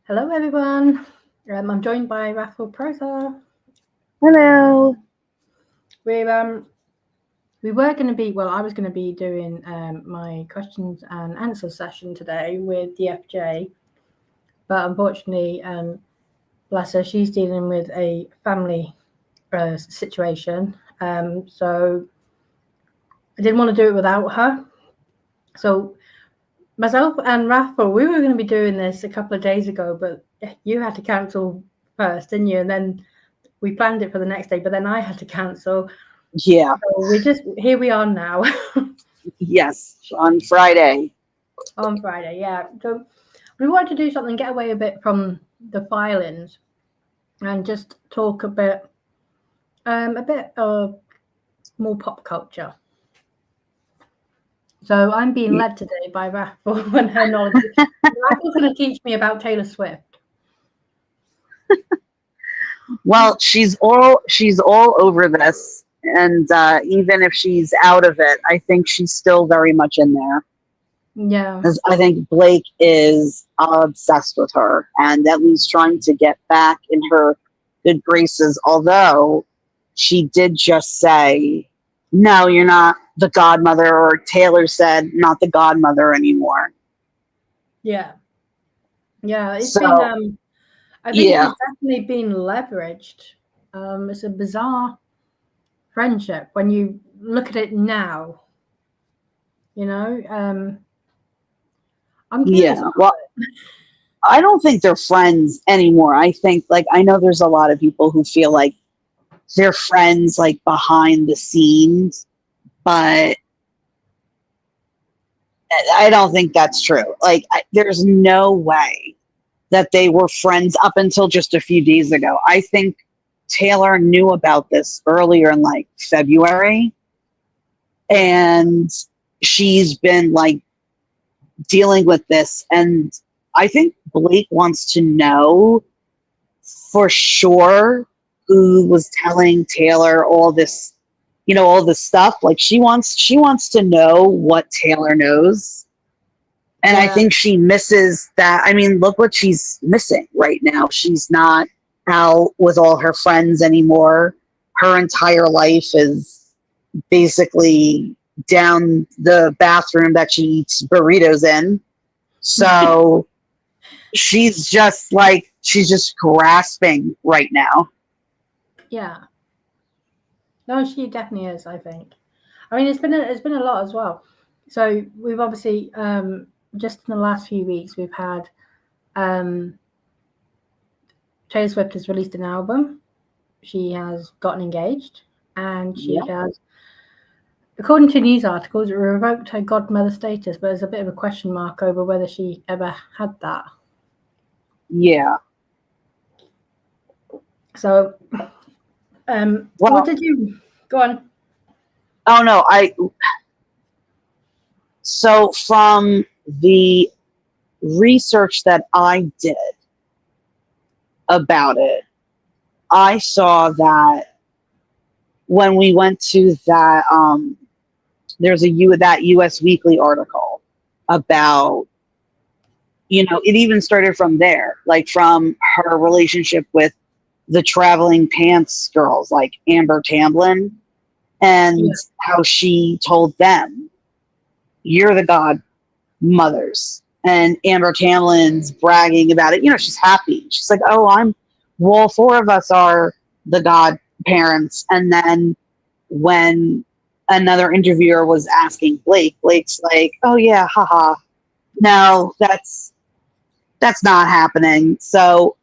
Hello, everyone. I'm joined by Wrathful Prosa. Hello. We were going to be, well, I was going to be doing my questions and answers session today with DFJ, but unfortunately, bless her, she's dealing with a family situation. So I didn't want to do it without her. So myself and Wrathful, we were going to be doing this a couple of days ago, but you had to cancel first, didn't you? And then we planned it for the next day, but then I had to cancel. Yeah. So here we are now. Yes, on Friday. On Friday, yeah. So we wanted to do something, get away a bit from the filings, and just talk a bit of more pop culture. So I'm being led today by Wrathful and her knowledge. Wrathful's going to teach me about Taylor Swift. Well, she's all over this, and even if she's out of it, I think she's still very much in there. Yeah, Because I think Blake is obsessed with her, and at least trying to get back in her good graces. Although she did just say, "No, you're not the godmother," or Taylor said, "Not the godmother anymore." yeah. It's So been. I think yeah, it's definitely been leveraged. It's a bizarre friendship when you look at it now. You know, I'm curious. yeah. Well, I don't think they're friends anymore. I think, like, I know there's a lot of people who feel like they're friends, like, behind the scenes, but I don't think that's true. Like, there's no way that they were friends up until just a few days ago. I think Taylor knew about this earlier in, like, February, and she's been, like, dealing with this. And I think Blake wants to know for sure who was telling Taylor all this, all this stuff. Like, she wants to know what Taylor knows. And I think she misses that. I mean, look what she's missing right now. She's not out with all her friends anymore. Her entire life is basically down the bathroom that she eats burritos in. So she's just grasping right now. Yeah. No, she definitely is, I think. I mean, it's been a lot as well. So we've obviously just in the last few weeks we've had Taylor Swift has released an album. She has gotten engaged, and she has, according to news articles, revoked her godmother status. But there's a bit of a question mark over whether she ever had that. Yeah. So, what did you go on? Oh no, so from the research that I did about it, I saw that when we went to that there's that US Weekly article about, it even started from there, like from her relationship with the traveling pants girls like Amber Tamblyn, and how she told them, "You're the godmothers." And Amber Tamlin's bragging about it. She's happy. She's like, "Oh, all four of us are the godparents." And then when another interviewer was asking Blake's like, "Oh yeah, haha. No, that's not happening." So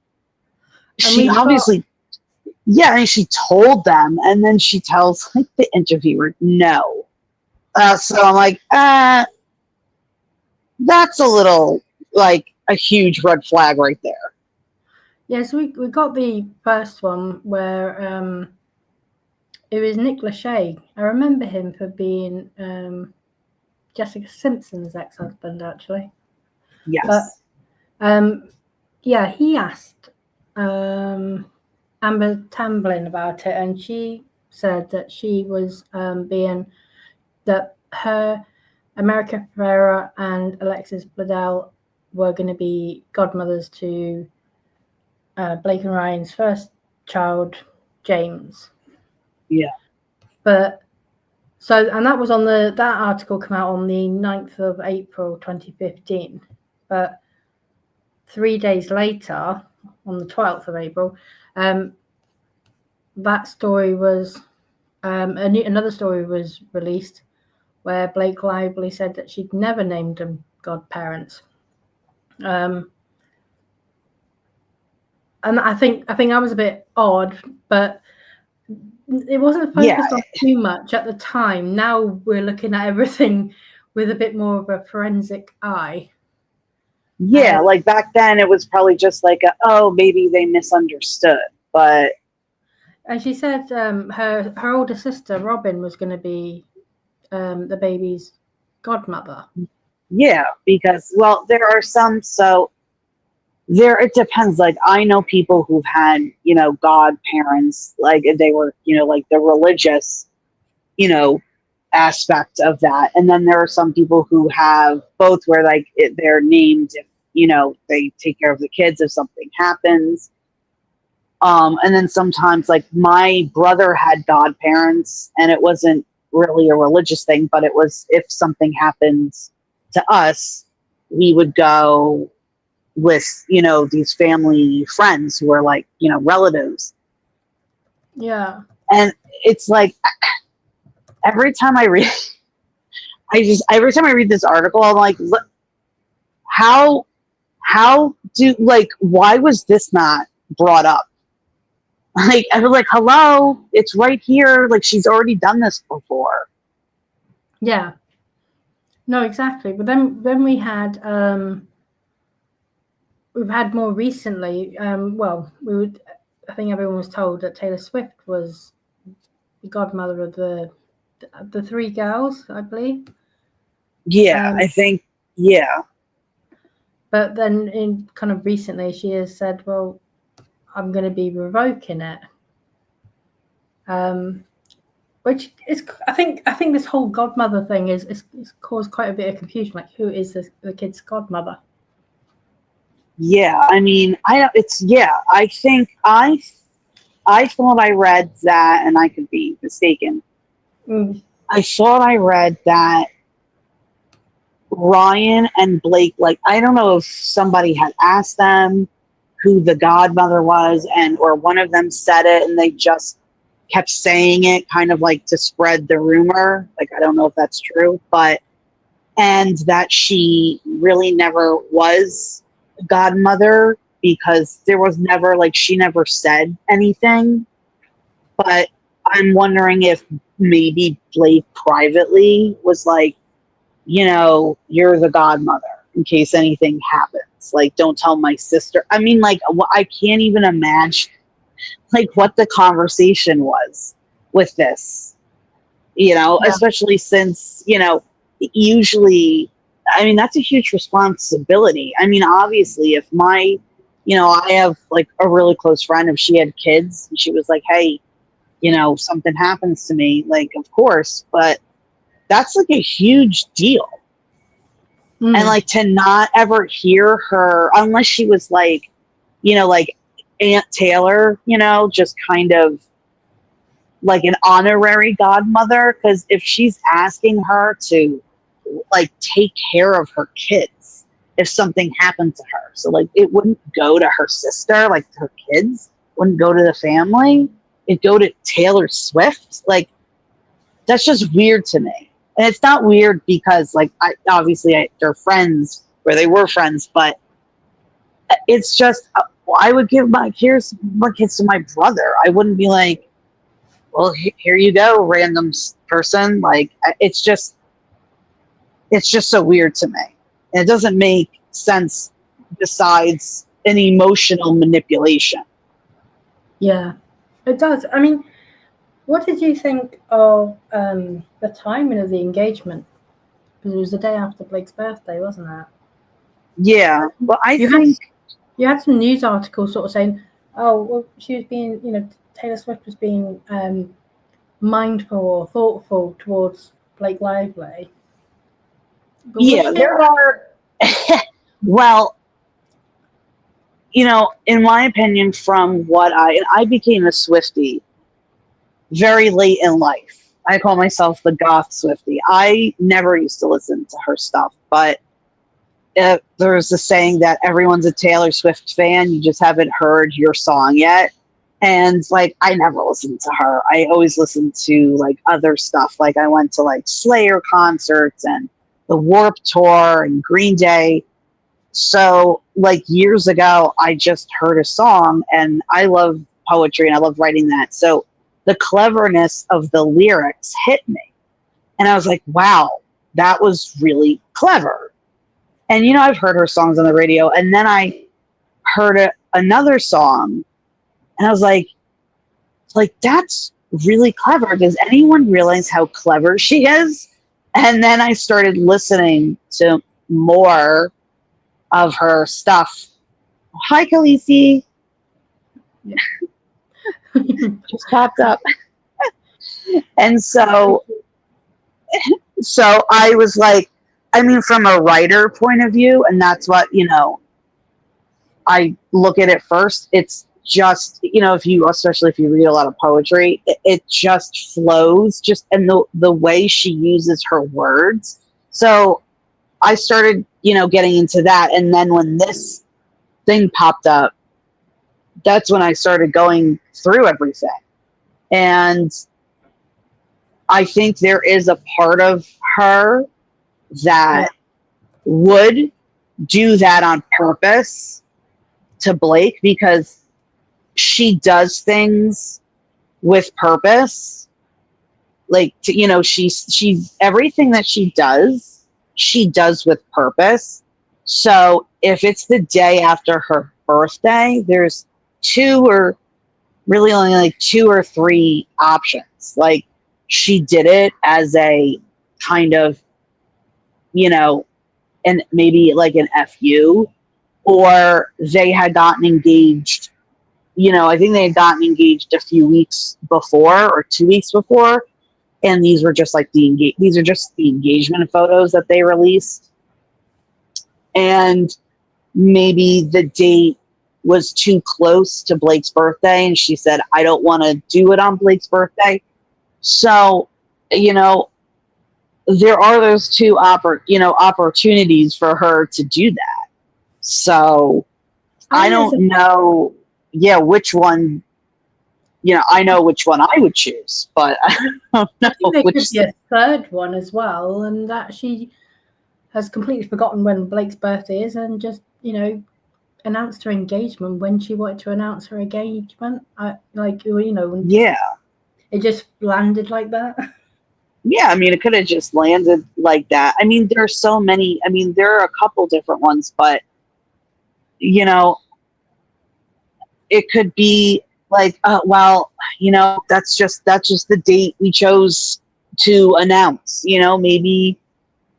she obviously, she told them, and then she tells, like, the interviewer, no. So I'm like, that's a little, like, a huge red flag right there. Yeah, so we got the first one where it was Nick Lachey. I remember him for being Jessica Simpson's ex-husband, actually. Yes. But he asked Amber Tamblyn about it, and she said that she was that her America Ferrera and Alexis Bledel were going to be godmothers to Blake and Ryan's first child, James. Yeah. But and that was on that article came out on the 9th of April 2015. But 3 days later, on the 12th of April, that story was another story was released where Blake Lively said that she'd never named them godparents. And I think I was a bit odd, but it wasn't focused on too much at the time. Now we're looking at everything with a bit more of a forensic eye. Yeah, like back then it was probably just like, maybe they misunderstood. But and she said her older sister Robin was going to be the baby's godmother. Yeah, because there are some, it depends. Like I know people who've had, godparents, like they were, like the religious, aspect of that. And then there are some people who have both where like they're named if, they take care of the kids if something happens. And then sometimes like my brother had godparents and it wasn't really a religious thing, but it was if something happened to us, we would go with, these family friends who are like, relatives. Yeah. And it's like every time I read this article, I'm like, why was this not brought up? Like, I was like, hello, it's right here. Like, she's already done this before. Yeah. No, exactly. But then we've had more recently. I think everyone was told that Taylor Swift was the godmother of the three girls, I believe. Yeah, I think, yeah. But then in kind of recently, she has said, well, I'm going to be revoking it. Which is, I think this whole godmother thing is caused quite a bit of confusion. Like, who is the kid's godmother? Yeah, I mean, I think I thought I read that, and I could be mistaken. I thought I read that Ryan and Blake, like, I don't know if somebody had asked them who the godmother was, or one of them said it, and they just kept saying it kind of like to spread the rumor. Like, I don't know if that's true, and that she really never was godmother because there was never, like, she never said anything. But I'm wondering if maybe Blake privately was like, you're the godmother in case anything happens. Like, don't tell my sister. I mean, like, I can't even imagine, like, what the conversation was with this, especially since, usually, I mean, that's a huge responsibility. I mean, obviously, if I have, like, a really close friend, if she had kids, and she was like, hey, something happens to me, like, of course, but that's, like, a huge deal. And, like, to not ever hear her, unless she was, like, like Aunt Taylor, just kind of like an honorary godmother, because if she's asking her to, like, take care of her kids if something happened to her, so, like, it wouldn't go to her sister, like, her kids wouldn't go to the family, it'd go to Taylor Swift. Like, that's just weird to me. And it's not weird because, like, they're friends, or they were friends, but it's just, I would give my kids to my brother. I wouldn't be like, well, here you go, random person. Like, it's just so weird to me. And it doesn't make sense besides an emotional manipulation. Yeah, it does. I mean, what did you think of the timing of the engagement? Because it was the day after Blake's birthday, wasn't it? Yeah. Well, you had some news articles sort of saying, oh, well, she was being, Taylor Swift was being mindful or thoughtful towards Blake Lively. But yeah, there are. Well, in my opinion, from what I became a Swiftie very late in life. I call myself the goth Swiftie. I never used to listen to her stuff, but there's a saying that everyone's a Taylor Swift fan. You just haven't heard your song yet. And like, I never listened to her. I always listened to like other stuff. Like I went to like Slayer concerts and the Warped Tour and Green Day. So like years ago, I just heard a song, and I love poetry and I love writing that. So the cleverness of the lyrics hit me. And I was like, wow, that was really clever. And, I've heard her songs on the radio, and then I heard another song, and I was like, that's really clever. Does anyone realize how clever she is? And then I started listening to more of her stuff. Hi, Khaleesi. Yeah. Just popped up. And so I was like, from a writer point of view, and that's what, I look at it first. It's just, especially if you read a lot of poetry, it just flows, and the way she uses her words. So I started, getting into that. And then when this thing popped up, that's when I started going through everything. And I think there is a part of her that would do that on purpose to Blake, because she does things with purpose. Like, she's everything that she does with purpose. So if it's the day after her birthday, there's really only like 2 or 3 options. Like, she did it as a kind of, and maybe like an FU, or they had gotten engaged. I think they had gotten engaged a few weeks before or 2 weeks before, and these were just like these are just the engagement photos that they released. And maybe the date was too close to Blake's birthday, and she said, I don't want to do it on Blake's birthday. So, there are those 2 opportunities for her to do that. So I don't know, which one, I know which one I would choose, but I don't know. I think there could be a third one as well, and that she has completely forgotten when Blake's birthday is, and just, announced her engagement when she wanted to announce her engagement. It just landed like that. Yeah, it could have just landed like that. There are so many. There are a couple different ones, but it could be like, that's just the date we chose to announce. Maybe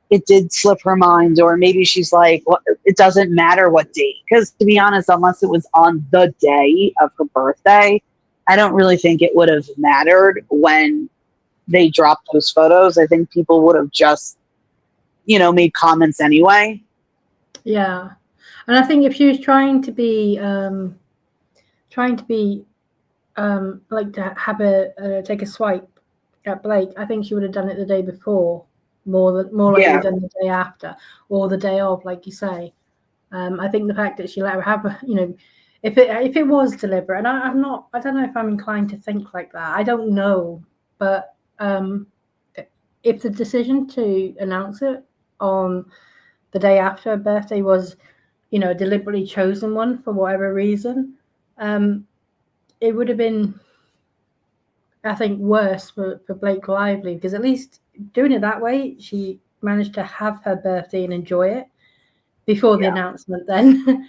it did slip her mind, or maybe she's like, well, it doesn't matter what date. Because to be honest, unless it was on the day of her birthday, I don't really think it would have mattered when they dropped those photos. I think people would have just, made comments anyway. Yeah. And I think if she was trying to be like to have take a swipe at Blake, I think she would have done it the day before, more likely than the day after or the day of, like you say. I think the fact that she let her have, if it was deliberate, and I don't know if I'm inclined to think like that. I don't know, but if the decision to announce it on the day after her birthday was, a deliberately chosen one for whatever reason, it would have been, I think, worse for Blake Lively, because at least doing it that way, she managed to have her birthday and enjoy it before the announcement then.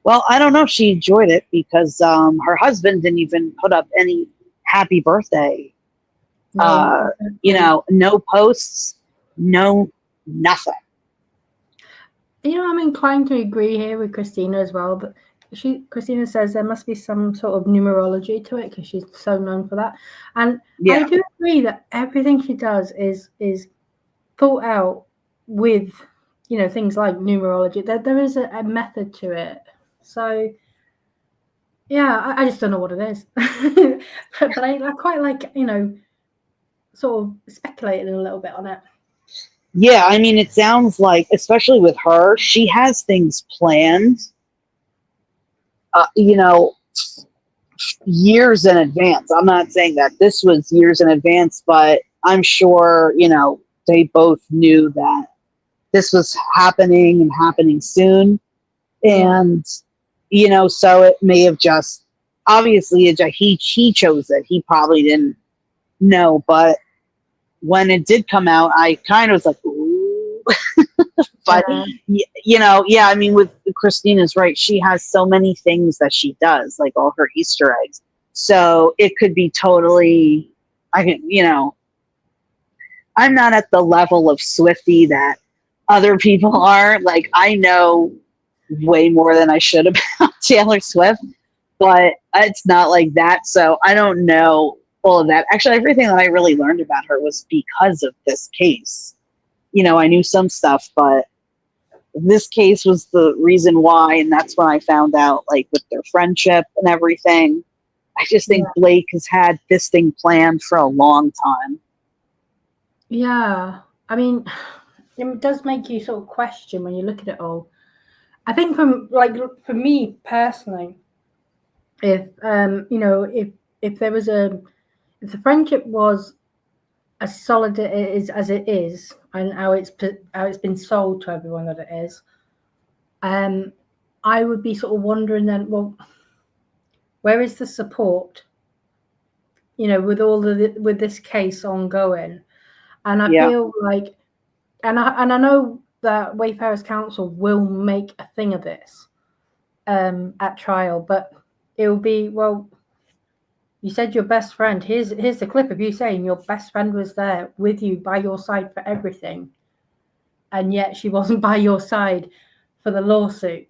Well, I don't know if she enjoyed it, because her husband didn't even put up any happy birthday. No posts, no nothing. I'm inclined to agree here with Christina as well, but Christina says there must be some sort of numerology to it, because she's so known for that. And I do agree that everything she does is thought out with, things like numerology. There is a method to it. So yeah, I just don't know what it is. but I quite like, sort of speculating a little bit on it. Yeah, I mean, it sounds like, especially with her, she has things planned, years in advance. I'm not saying that this was years in advance, but I'm sure, they both knew that this was happening and happening soon. And, so it may have just, obviously, he chose it. He probably didn't know, but when it did come out, I kind of was like, ooh. But, yeah, I mean, with Christina's right. She has so many things that she does, like all her Easter eggs. So it could be totally, I'm not at the level of Swiftie that other people are. Like, I know way more than I should about Taylor Swift, but it's not like that. So I don't know all of that. Actually, everything that I really learned about her was because of this case. I knew some stuff, but this case was the reason why, and that's when I found out, like, with their friendship and everything. I just think Blake has had this thing planned for a long time. Yeah, I mean, it does make you sort of question when you look at it all. I think for me personally, if if there was if the friendship was as solid as it is, and how it's been sold to everyone that it is, I would be sort of wondering then, well, where is the support? With this case ongoing, and I feel like, and I know that Wayfarers Council will make a thing of this at trial, but it will be, well, you said your best friend. Here's the clip of you saying your best friend was there with you by your side for everything, and yet she wasn't by your side for the lawsuit.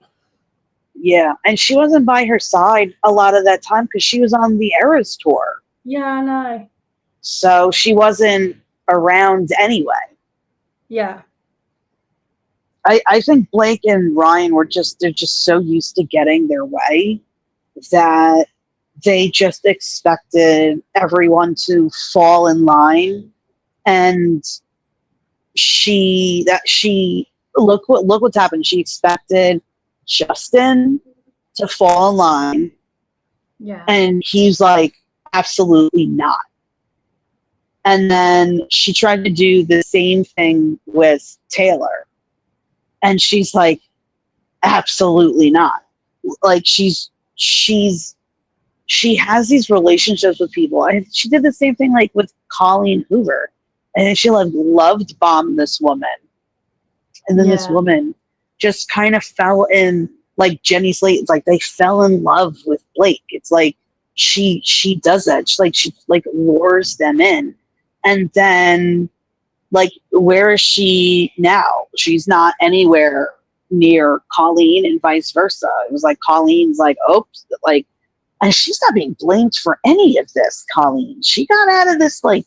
Yeah, and she wasn't by her side a lot of that time because she was on the Eras tour. Yeah, I know. So she wasn't around anyway. Yeah. I think Blake and Ryan they're just so used to getting their way that they just expected everyone to fall in line. And look what's happened. She expected Justin to fall in line. Yeah. And he's like, absolutely not. And then she tried to do the same thing with Taylor. And she's like, absolutely not. Like, she has these relationships with people. She did the same thing, like, with Colleen Hoover. And she loved bomb this woman. And then this woman just kind of fell in, like Jenny Slate. It's like they fell in love with Blake. It's like she does that. She lures them in. And then, like, where is she now? She's not anywhere near Colleen, and vice versa. It was like Colleen's like, oops, like, and she's not being blamed for any of this, Colleen. She got out of this, like,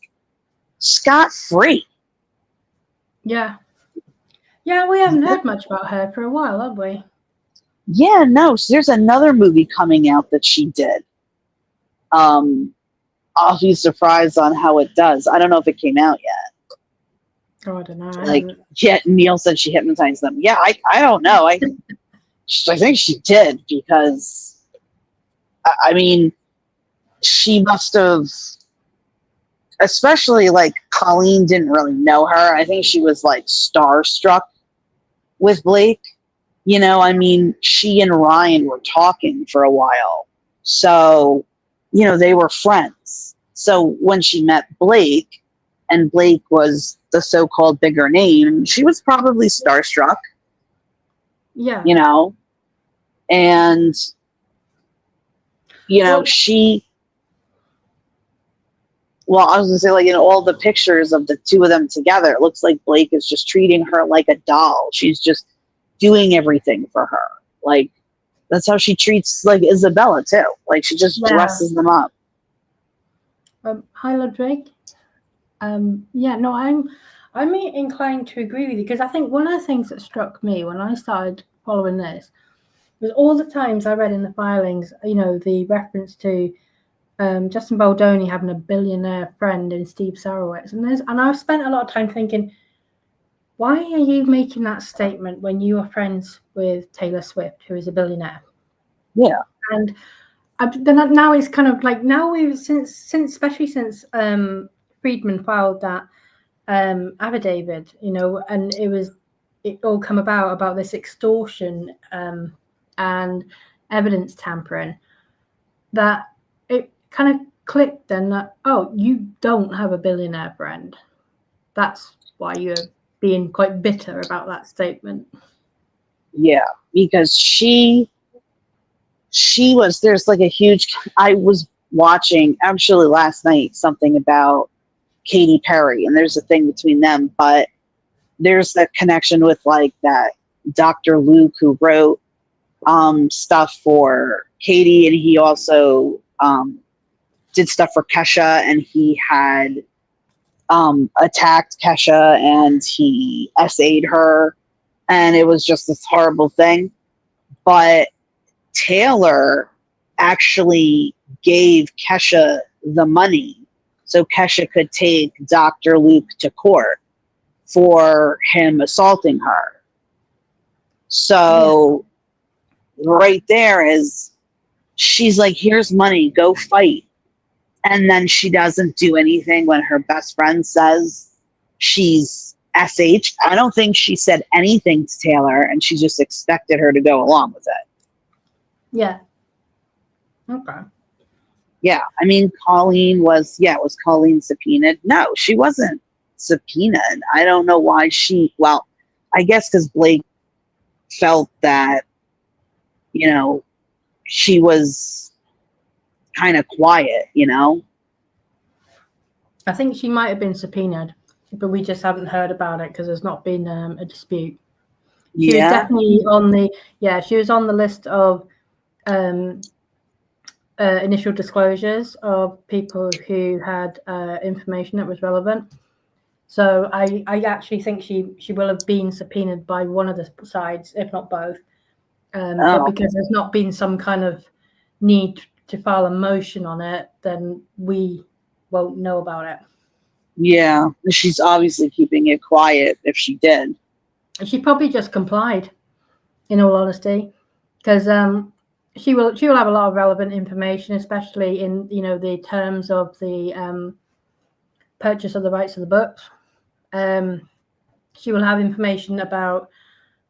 scot-free. Yeah. Yeah, we haven't heard much about her for a while, have we? Yeah, no. So there's another movie coming out that she did. I'll be surprised on how it does. I don't know if it came out yet. Oh, I don't know. Like, yeah, Neil said she hypnotized them. Yeah, I don't know. I think she did, because, I mean, she must have, especially, like, Colleen didn't really know her. I think she was, like, starstruck with Blake. I mean, she and Ryan were talking for a while. So, they were friends. So when she met Blake, and Blake was the so-called bigger name, she was probably starstruck. Yeah. And, I was going to say, like, in all the pictures of the two of them together, it looks like Blake is just treating her like a doll. She's just doing everything for her. Like, that's how she treats, like, Isabella too. Like, she just dresses them up. Hi, Ludwig. Yeah, no, I'm inclined to agree with you, because I think one of the things that struck me when I started following this was all the times I read in the filings, the reference to Justin Baldoni having a billionaire friend in Steve Sarowitz. And I've spent a lot of time thinking, why are you making that statement when you are friends with Taylor Swift, who is a billionaire? Yeah. And then now it's kind of like, now we've especially since Friedman filed that affidavit, and it all come about this extortion and evidence tampering, that it kind of clicked then that, oh, you don't have a billionaire friend. That's why you're being quite bitter about that statement. Yeah, because there's like a huge, I was watching actually last night something about Katy Perry, and there's a thing between them, but there's that connection with like that Dr. Luke who wrote stuff for Katy, and he also did stuff for Kesha, and he had attacked Kesha and he essayed her, and it was just this horrible thing. But Taylor actually gave Kesha the money so Kesha could take Dr. Luke to court for him assaulting her. So right there is, she's like, here's money, go fight. And then she doesn't do anything when her best friend says she's SH. I don't think she said anything to Taylor, and she just expected her to go along with it. Yeah. Okay. Yeah. I mean, was Colleen subpoenaed? No, she wasn't subpoenaed. I don't know why I guess because Blake felt that, she was kind of quiet, I think she might have been subpoenaed, but we just haven't heard about it because there's not been a dispute. She was definitely she was on the list of initial disclosures of people who had information that was relevant. So I actually think she will have been subpoenaed by one of the sides, if not both. But because there's not been some kind of need to file a motion on it, then we won't know about it. Yeah, she's obviously keeping it quiet if she did. She probably just complied, in all honesty, because she will have a lot of relevant information, especially in the terms of the purchase of the rights of the books. She will have information about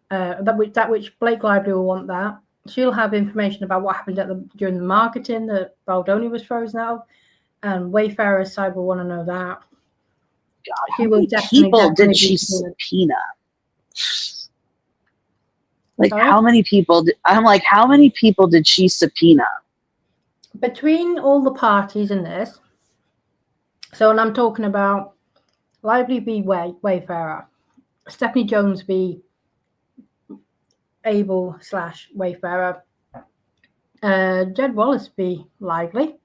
that which Blake Lively will want that. She'll have information about what happened during the marketing that Baldoni was frozen out, and Wayfarer's side will want to know that. God, she will definitely did she subpoena? Like, sorry? How many people? How many people did she subpoena? Between all the parties in this, so, and I'm talking about Lively v. Wayfarer, Stephanie Jones v. Abel/Wayfarer, Jed Wallace v. Lively.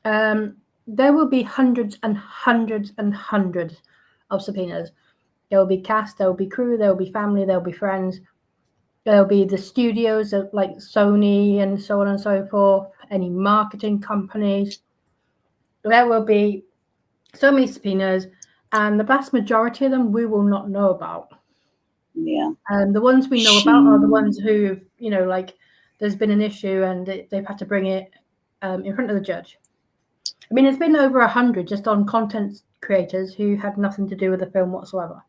There will be hundreds and hundreds and hundreds of subpoenas. There will be cast, there will be crew, there will be family, there will be friends. There will be the studios like Sony and so on and so forth, any marketing companies. There will be so many subpoenas, and the vast majority of them we will not know about. Yeah. And the ones we know about are the ones who, there's been an issue and they've had to bring it in front of the judge. I mean, it's been over 100 just on content creators who had nothing to do with the film whatsoever.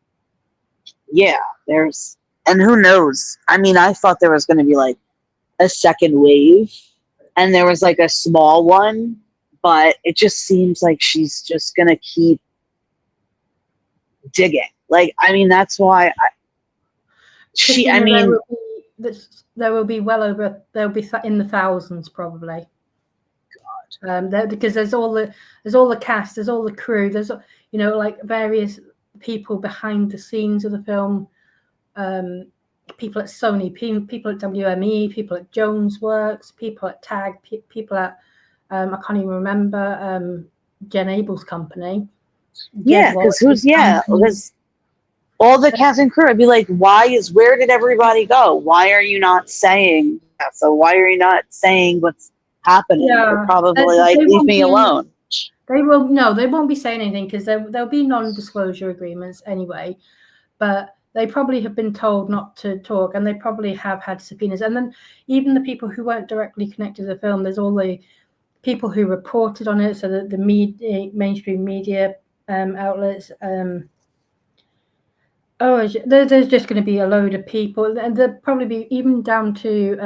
Yeah, and who knows? I mean, I thought there was going to be like a second wave, and there was like a small one, but it just seems like she's just going to keep digging. Like, I mean, that's why there will be well over, there'll be in the thousands probably. God. Because there's all the cast, there's all the crew, there's like various people behind the scenes of the film, people at Sony, people at WME, people at Jones Works, people at TAG, people at I can't even remember Jen Abel's company. Jed Yeah, because Wallace is campaigning. because all the cast and crew, I'd be like, where did everybody go? Why are you not saying that? So why are you not saying what's happening? They're Yeah, probably like, they leave won't me be. alone. They will no. They won't be saying anything because there'll be non-disclosure agreements anyway. But they probably have been told not to talk, and they probably have had subpoenas. And then even the people who weren't directly connected to the film, there's all the people who reported on it, so that the mainstream media outlets. There's just going to be a load of people, and there'll probably be even down to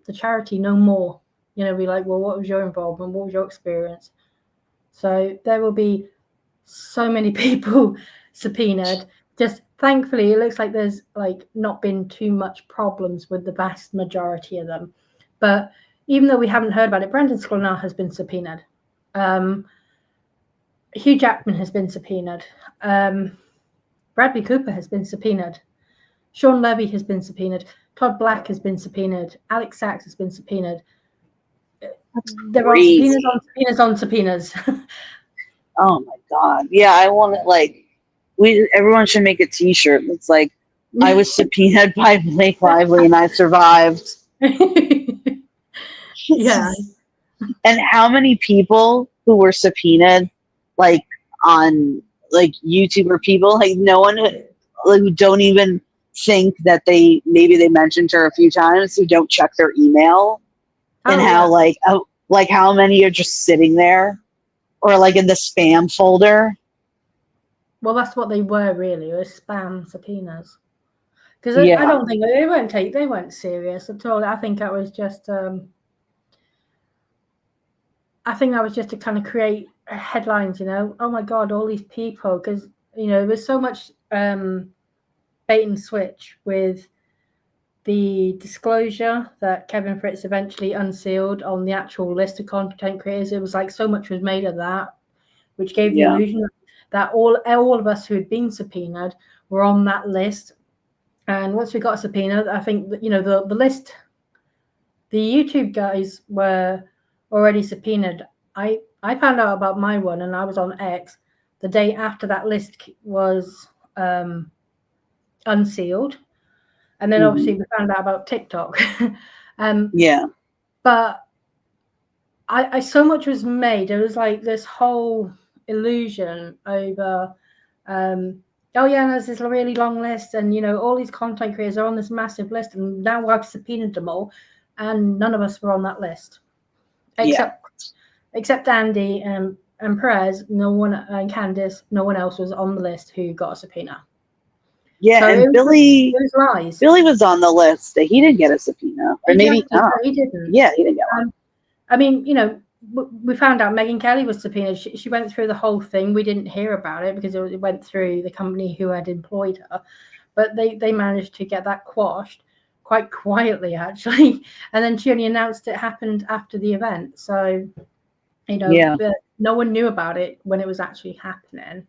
the charity No More. Be like, well, what was your involvement? What was your experience? So there will be so many people subpoenaed. Just thankfully, it looks like there's like not been too much problems with the vast majority of them. But even though we haven't heard about it, Brendan Sklenar has been subpoenaed. Hugh Jackman has been subpoenaed. Bradley Cooper has been subpoenaed. Sean Levy has been subpoenaed. Todd Black has been subpoenaed. Alex Sachs has been subpoenaed. There are subpoenas on subpoenas on subpoenas. Oh my god! Yeah, I want it. Like, everyone should make a T-shirt. It's like, I was subpoenaed by Blake Lively and I survived. Yeah. And how many people who were subpoenaed, like on like YouTuber people, like no one, like, who don't even think that maybe they mentioned her a few times, who don't check their email, and how like how many are just sitting there or like in the spam folder. Well, that's what they were really, was spam subpoenas. Because Yeah. I don't think they weren't serious at all. I think that was just to kind of create headlines, oh my god, all these people, because there's so much bait and switch with the disclosure that Kevin Fritz eventually unsealed on the actual list of content creators. It was like so much was made of that, which gave the illusion that all of us who had been subpoenaed were on that list. And once we got a subpoena, I think that, the list, the YouTube guys were already subpoenaed. I found out about my one, and I was on X the day after that list was unsealed. And then obviously we found out about TikTok. But I so much was made. It was like this whole illusion over, there's this really long list, and all these content creators are on this massive list, and now I've subpoenaed them all, and none of us were on that list, except Andy and Perez. No one, and Candice, no one else was on the list who got a subpoena. Yeah, so and Billy was on the list. He didn't get a subpoena, or maybe he didn't. Yeah, he didn't get one. I mean, we found out Megyn Kelly was subpoenaed. She went through the whole thing. We didn't hear about it because it went through the company who had employed her, but they managed to get that quashed quite quietly, actually. And then she only announced it happened after the event, so no one knew about it when it was actually happening.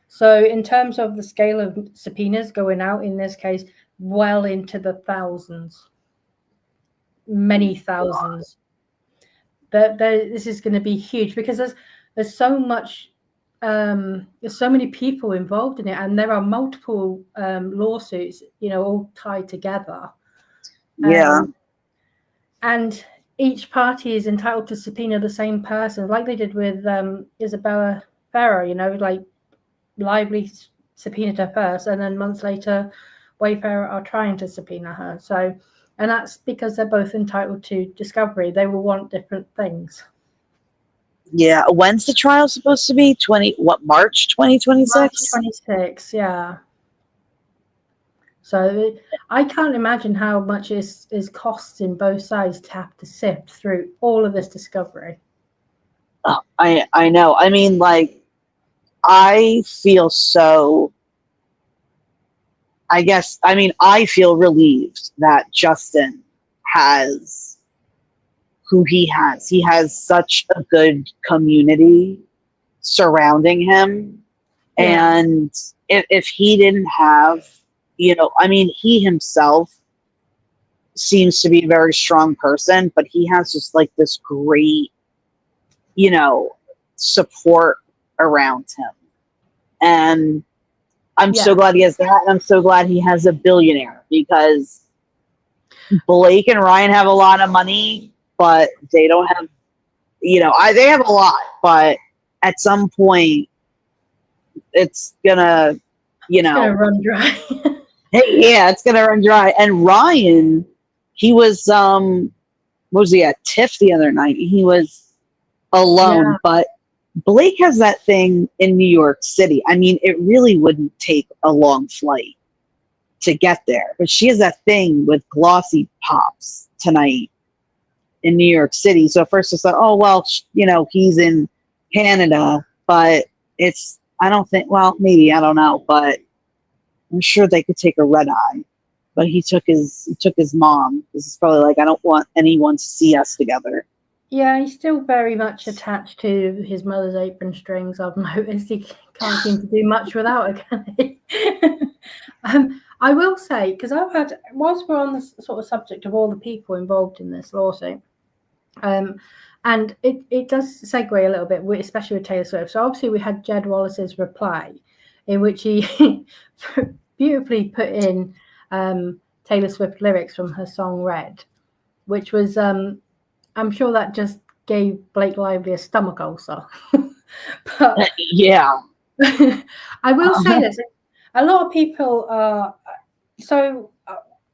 So in terms of the scale of subpoenas going out in this case, well into the thousands, many thousands. This is going to be huge because there's so much, there's so many people involved in it, and there are multiple lawsuits, all tied together. And each party is entitled to subpoena the same person, like they did with Isabella Ferrer. Like Lively subpoenaed her first, and then months later, Wayfarer are trying to subpoena her. So. And that's because they're both entitled to discovery. They will want different things. Yeah. When's the trial supposed to be? March 2026? March 26, yeah. So I can't imagine how much is costing both sides to have to sift through all of this discovery. Oh, I know. I mean, like, I feel so... I feel relieved that Justin has who he has. He has such a good community surrounding him. Yeah. And if he didn't have, he himself seems to be a very strong person, but he has just like this great, support around him. And I'm Yeah. so glad he has that, and I'm so glad he has a billionaire, because Blake and Ryan have a lot of money, but they don't have, they have a lot, but at some point it's gonna, It's gonna run dry. yeah, it's gonna run dry. And Ryan, he was what was he at TIFF the other night? He was alone, Yeah. but Blake has that thing in New York City. I mean, it really wouldn't take a long flight to get there, but she has that thing with Glossy Pops tonight in New York City. So at first it's like, oh, well, he's in Canada, but I don't think, well, maybe, I don't know, but I'm sure they could take a red eye. But he took his mom. This is probably like, I don't want anyone to see us together. Yeah, he's still very much attached to his mother's apron strings. I've noticed he can't seem to do much without her, can he? I will say, because whilst we're on the sort of subject of all the people involved in this lawsuit, and it does segue a little bit, especially with Taylor Swift. So obviously we had Jed Wallace's reply, in which he beautifully put in Taylor Swift lyrics from her song Red, which was, I'm sure that just gave Blake Lively a stomach ulcer. But yeah. I will say this. A lot of people are, so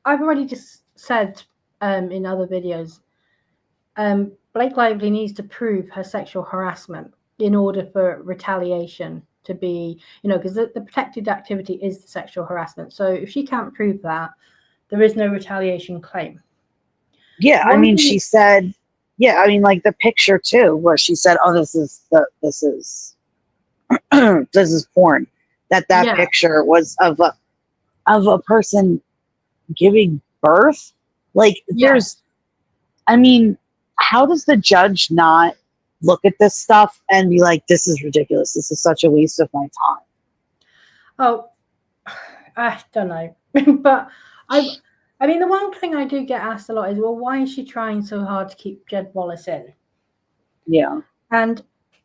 I've already just said in other videos, Blake Lively needs to prove her sexual harassment in order for retaliation to be, because the protected activity is the sexual harassment. So if she can't prove that, there is no retaliation claim. Yeah, I mean, she said, like the picture too, where she said, "Oh, this is this is porn." That picture was of a person giving birth. Like, I mean, how does the judge not look at this stuff and be like, "This is ridiculous. This is such a waste of my time"? Oh, I don't know, but I mean, the one thing I do get asked a lot is, well, why is she trying so hard to keep Jed Wallace in? Yeah. And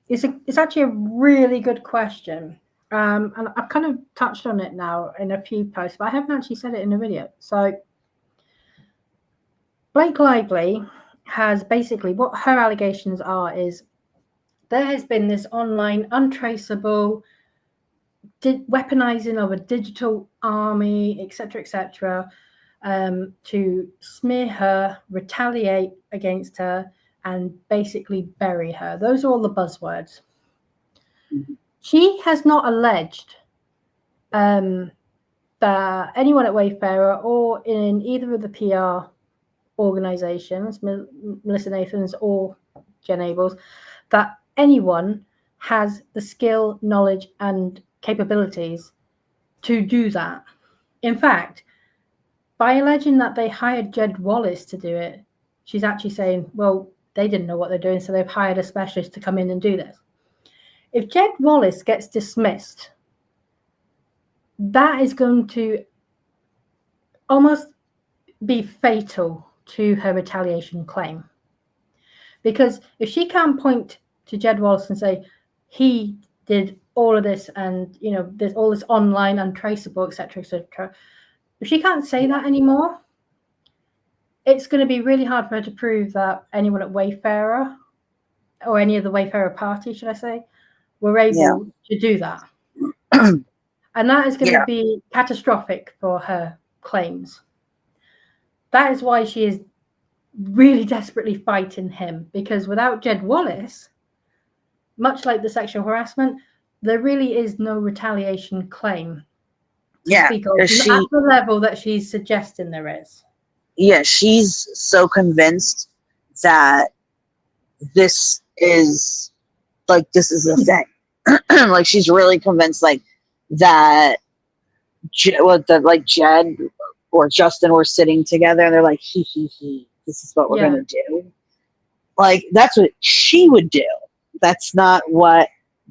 it's actually a really good question. And I've kind of touched on it now in a few posts, but I haven't actually said it in a video. So Blake Lively has basically, what her allegations are is there has been this online untraceable weaponizing of a digital army, etc., to smear her, retaliate against her, and basically bury her. Those are all the buzzwords. Mm-hmm. She has not alleged that anyone at Wayfarer or in either of the PR organizations, Melissa Nathans or Jen Abels, that anyone has the skill, knowledge, and capabilities to do that. In fact, by alleging that they hired Jed Wallace to do it, she's actually saying, well, they didn't know what they're doing, so they've hired a specialist to come in and do this. If Jed Wallace gets dismissed, that is going to almost be fatal to her retaliation claim. Because if she can't point to Jed Wallace and say, he did all of this and, there's all this online untraceable, etc., etc., if she can't say that anymore, it's going to be really hard for her to prove that anyone at Wayfarer or any of the Wayfarer party, should I say, were able to do that. And that is going to be catastrophic for her claims. That is why she is really desperately fighting him, because without Jed Wallace, much like the sexual harassment, there really is no retaliation claim to speak of at the level that she's suggesting there is. Yeah, she's so convinced that this is a thing. Like, she's really convinced, like, that Jed or Justin were sitting together and they're like, he, this is what we're gonna do. Like, that's what she would do. That's not what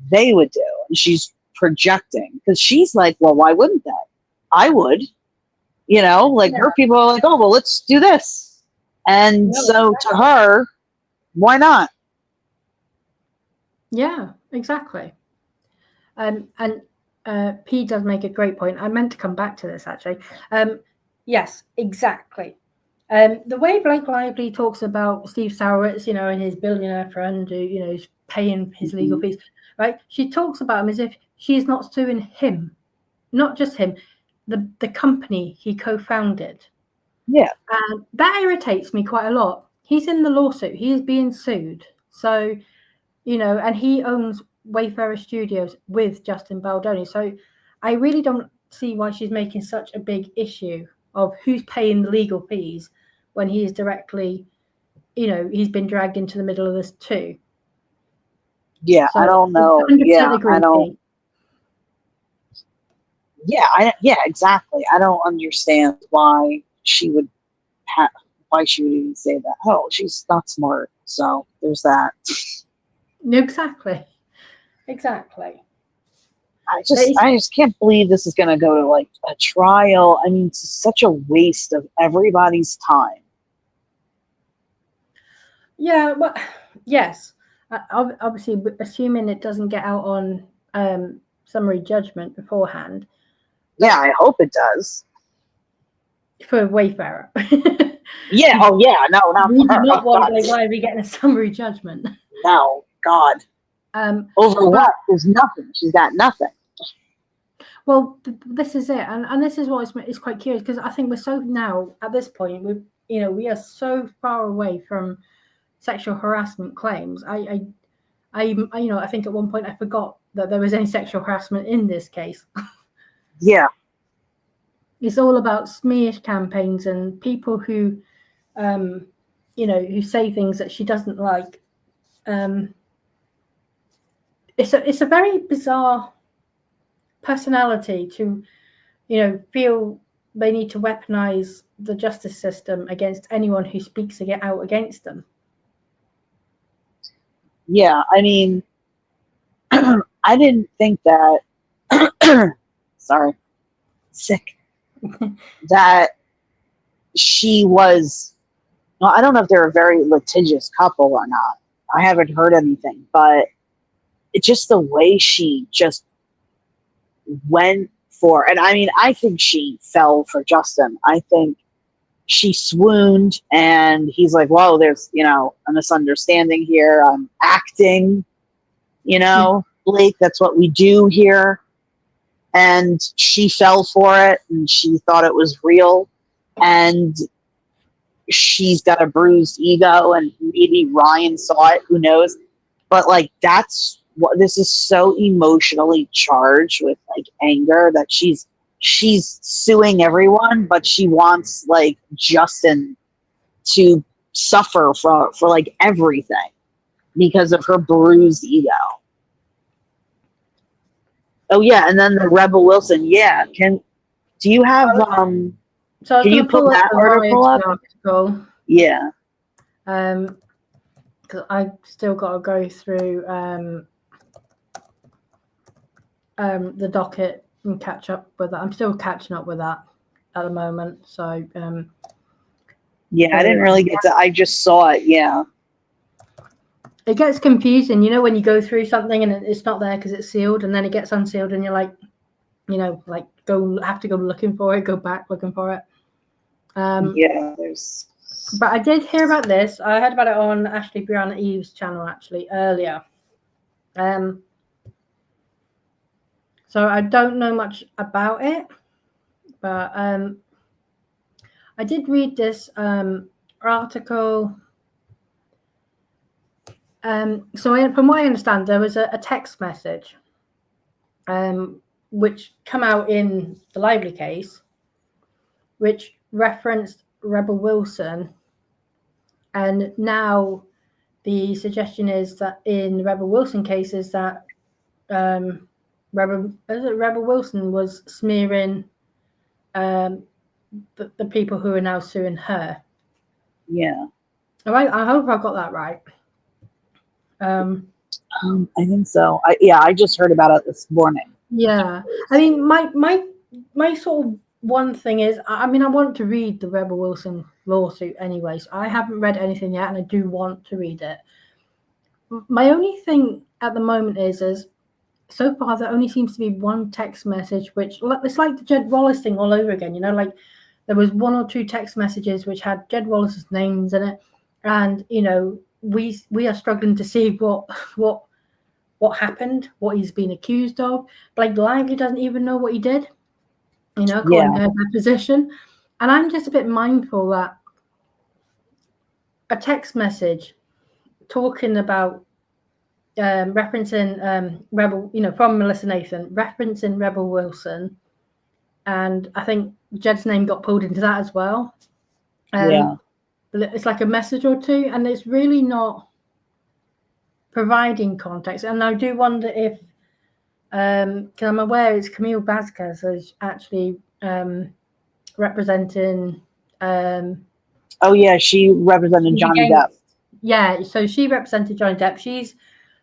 they would do. And she's projecting, because she's like, well, why wouldn't they? I would. Her people are like, oh, well, let's do this. And so to her, why not? Yeah, exactly. And P does make a great point. I meant to come back to this actually. Yes, exactly. The way Blake Lively talks about Steve Sauerwitz, and his billionaire friend who, is paying his legal fees, right? She talks about him as if she is not suing him, not just him, the company he co-founded. Yeah. And that irritates me quite a lot. He's in the lawsuit. He is being sued. So, and he owns Wayfarer Studios with Justin Baldoni. So I really don't see why she's making such a big issue of who's paying the legal fees when he is directly, he's been dragged into the middle of this too. Yeah, so I don't know. Yeah, I don't. Yeah, exactly. I don't understand why she would even say that. Oh, she's not smart. So there's that. Exactly. I just can't believe this is going to go to like a trial. I mean, it's such a waste of everybody's time. Yeah, well, yes. Obviously, assuming it doesn't get out on summary judgment beforehand. Yeah, I hope it does. For Wayfarer. Yeah. Oh, yeah. No, not we do not want Blake Lively getting a summary judgment. No, God. Over what? There's nothing. She's got nothing. Well, this is it, and this is what is quite curious, because I think we're so now at this point we are so far away from sexual harassment claims. I think at one point I forgot that there was any sexual harassment in this case. Yeah. It's all about smear campaigns and people who, who say things that she doesn't like. It's a very bizarre personality to, feel they need to weaponize the justice system against anyone who speaks out against them. Yeah, I mean, I didn't think that. Sorry, sick. That she was. Well, I don't know if they're a very litigious couple or not. I haven't heard anything, but it's just the way she just went for. And I mean, I think she fell for Justin. I think she swooned, and he's like, "Whoa, there's a misunderstanding here. I'm acting, Blake. That's what we do here." And she fell for it, and she thought it was real, and she's got a bruised ego, and maybe Ryan saw it, who knows. But like, that's what this is, so emotionally charged with like anger that she's suing everyone, but she wants like Justin to suffer for like everything because of her bruised ego. Oh yeah, and then the Rebel Wilson. Yeah, do you have So can you pull that article up? Yeah. Because I still got to go through the docket and catch up with that. I'm still catching up with that at the moment. So yeah, I didn't really get to. I just saw it. Yeah. It gets confusing, when you go through something and it's not there because it's sealed, and then it gets unsealed, and you're like, have to go looking for it, go back looking for it. Yeah, there's. But I did hear about this. I heard about it on Ashley Brianna Eve's channel actually earlier. So I don't know much about it, but I did read this article. So from what I understand, there was a text message which come out in the Lively case, which referenced Rebel Wilson. And now the suggestion is that in the Rebel Wilson case is that Rebel Wilson was smearing the people who are now suing her. Yeah. All right. I hope I got that right. I think so. I just heard about it this morning. Yeah. I mean, my sort of one thing is, I want to read the Rebel Wilson lawsuit anyway. So I haven't read anything yet, and I do want to read it. My only thing at the moment is so far there only seems to be one text message, which it's like the Jed Wallace thing all over again. Like there was one or two text messages which had Jed Wallace's names in it, and we are struggling to see what happened, what he's been accused of. Blake Lively doesn't even know what he did, according to her position. And I'm just a bit mindful that a text message talking about referencing Rebel, from Melissa Nathan, referencing Rebel Wilson, and I think Jed's name got pulled into that as well. It's like a message or two, and it's really not providing context. And I do wonder if, because I'm aware it's Camille Vasquez is actually representing. She represented Johnny Depp. Yeah, so she represented Johnny Depp. She's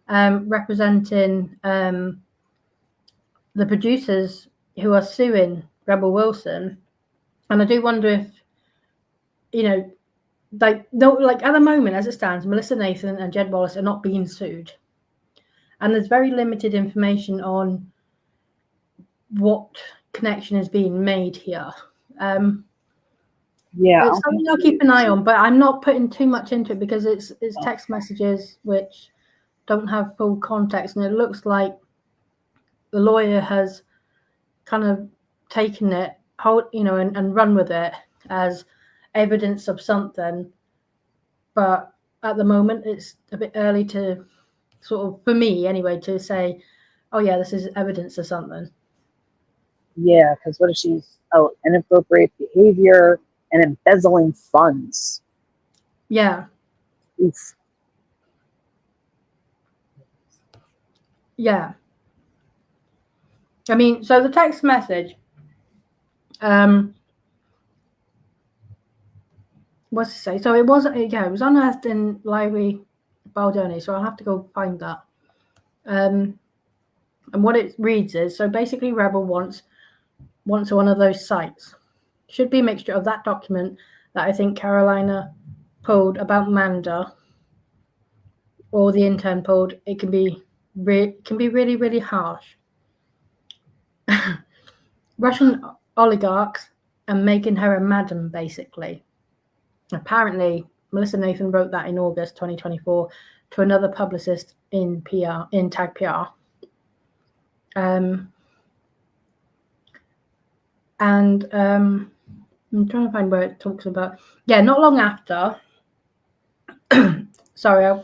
representing the producers who are suing Rebel Wilson, and I do wonder if at the moment as it stands, Melissa Nathan and Jed Wallace are not being sued, and there's very limited information on what connection is being made here. It's something I'll keep an eye on, but I'm not putting too much into it because it's text messages which don't have full context, and it looks like the lawyer has kind of taken it, and run with it as evidence of something. But at the moment, it's a bit early to sort of, for me anyway, to say, oh yeah, this is evidence of something. Yeah, because what if she's inappropriate behavior and embezzling funds? Yeah. Oof. Yeah. I mean, so the text message, what's to say? So it was unearthed in Library Baldoni, so I'll have to go find that. And what it reads is, so basically Rebel wants one of those sites. Should be a mixture of that document that I think Carolina pulled about Manda, or the intern pulled. It can be really, really harsh. Russian oligarchs and making her a madam, basically. Apparently, Melissa Nathan wrote that in August 2024 to another publicist in Tag PR. And I'm trying to find where it talks about. Yeah, not long after. Sorry, I'm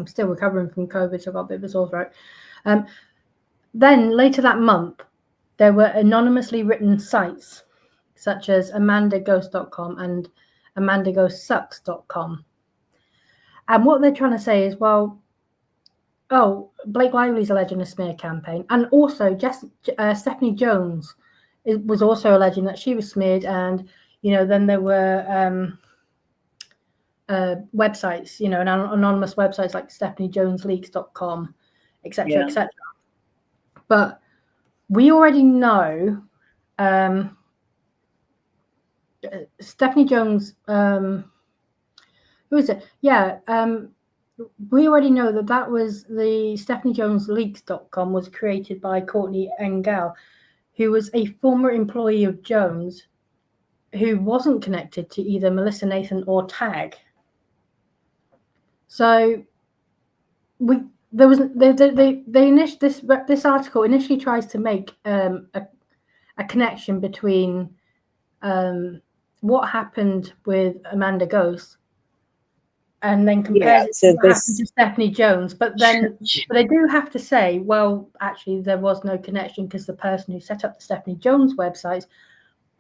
still recovering from COVID, so I've got a bit of a sore throat. Then later that month, there were anonymously written sites such as amandaghost.com and amandaghostsucks.com. And what they're trying to say is, well, Blake Lively's alleging a smear campaign. And also Stephanie Jones was also alleging that she was smeared. And, then there were websites, anonymous websites like stephaniejonesleaks.com, etc., etc. But we already know Stephanie Jones, who is it? Yeah, we already know that was the stephaniejonesleaks.com was created by Courtney Engel, who was a former employee of Jones, who wasn't connected to either Melissa Nathan or Tag. So this article initially tries to make a connection between what happened with Amanda Ghost and then compares it to what happened to Stephanie Jones. But then they do have to say, well, actually, there was no connection because the person who set up the Stephanie Jones website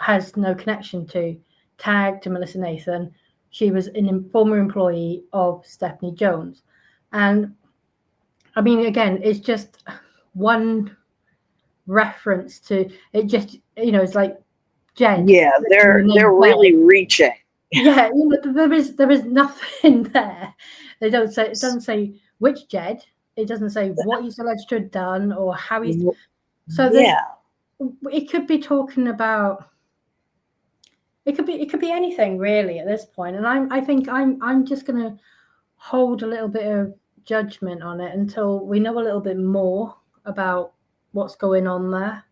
has no connection to Tag, to Melissa Nathan. She was a former employee of Stephanie Jones. And I mean, again, it's just one reference to it. Just, it's like Jed. Yeah, they're really reaching. Yeah, there is nothing there. It doesn't say which Jed. It doesn't say what he's alleged to have done or how he's. So it could be talking about. It could be anything really at this point, and I think I'm just going to hold a little bit of judgment on it until we know a little bit more about what's going on there.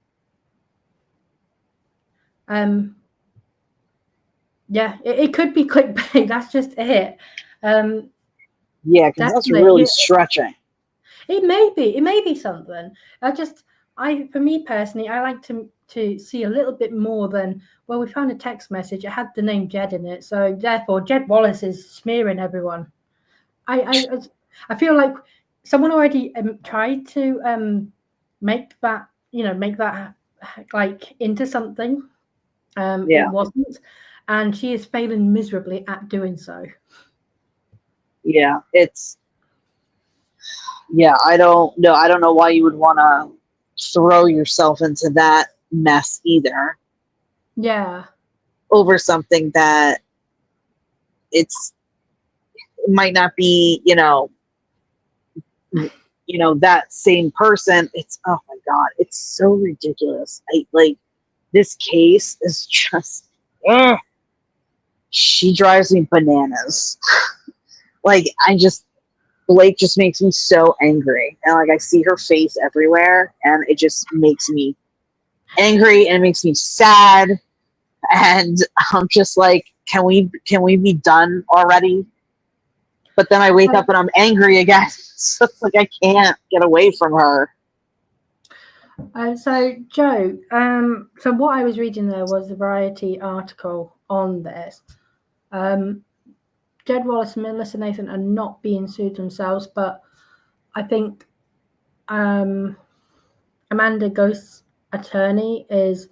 Yeah, it could be clickbait. That's just it. Yeah, because that's really stretching. It may be something. For me personally, I like to see a little bit more than, well, we found a text message. It had the name Jed in it, so therefore Jed Wallace is smearing everyone. I feel like someone already tried to make that like into something. It wasn't, and she is failing miserably at doing so. Yeah, I don't know why you would want to throw yourself into that mess either. Yeah. Over something that it might not be, that same person. It's, oh my God, it's so ridiculous. This case is just, she drives me bananas. Blake just makes me so angry. And I see her face everywhere and it just makes me angry and it makes me sad. And I'm just like, can we be done already? But then I wake up and I'm angry again. So it's like I can't get away from her. So Joe, so what I was reading there was the Variety article on this. Jed Wallace and Melissa Nathan are not being sued themselves, but I think Amanda Ghost's attorney is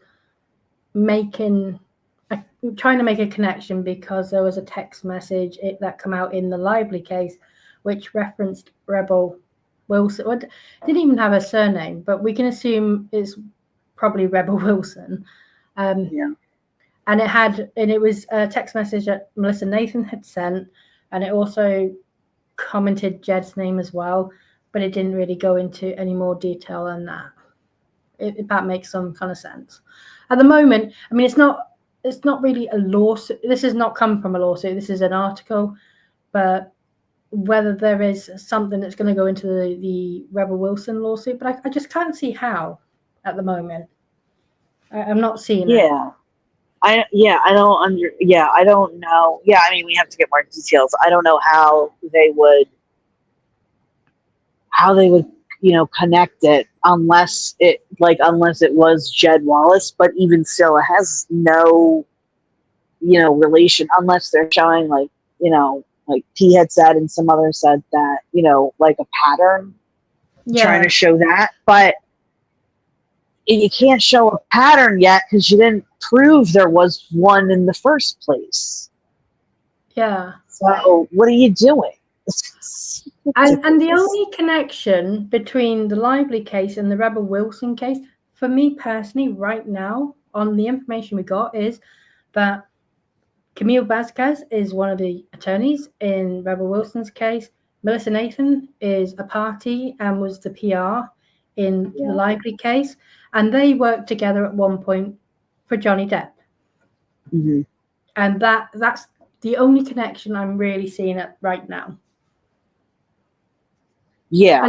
trying to make a connection because there was a text message that came out in the Lively case which referenced Rebel Wilson. Well, didn't even have a surname, but we can assume it's probably Rebel Wilson. And it was a text message that Melissa Nathan had sent, and it also commented Jed's name as well, but it didn't really go into any more detail than that. If that makes some kind of sense. At the moment, I mean, it's not really a lawsuit. This has not come from a lawsuit. This is an article, but whether there is something that's going to go into the Rebel Wilson lawsuit, but I just can't see how at the moment. I'm not seeing it. I don't know. Yeah, I mean, we have to get more details. I don't know how they would connect it unless it was Jed Wallace, but even still, it has no, relation unless they're showing like P had said and some others said that, like a pattern, trying to show that, but you can't show a pattern yet because you didn't prove there was one in the first place. Yeah. So what are you doing? And the only connection between the Lively case and the Rebel Wilson case, for me personally, right now, on the information we got, is that Camille Vasquez is one of the attorneys in Rebel Wilson's case. Melissa Nathan is a party and was the PR in the Lively case. And they worked together at one point for Johnny Depp. Mm-hmm. And that's the only connection I'm really seeing it right now. Yeah,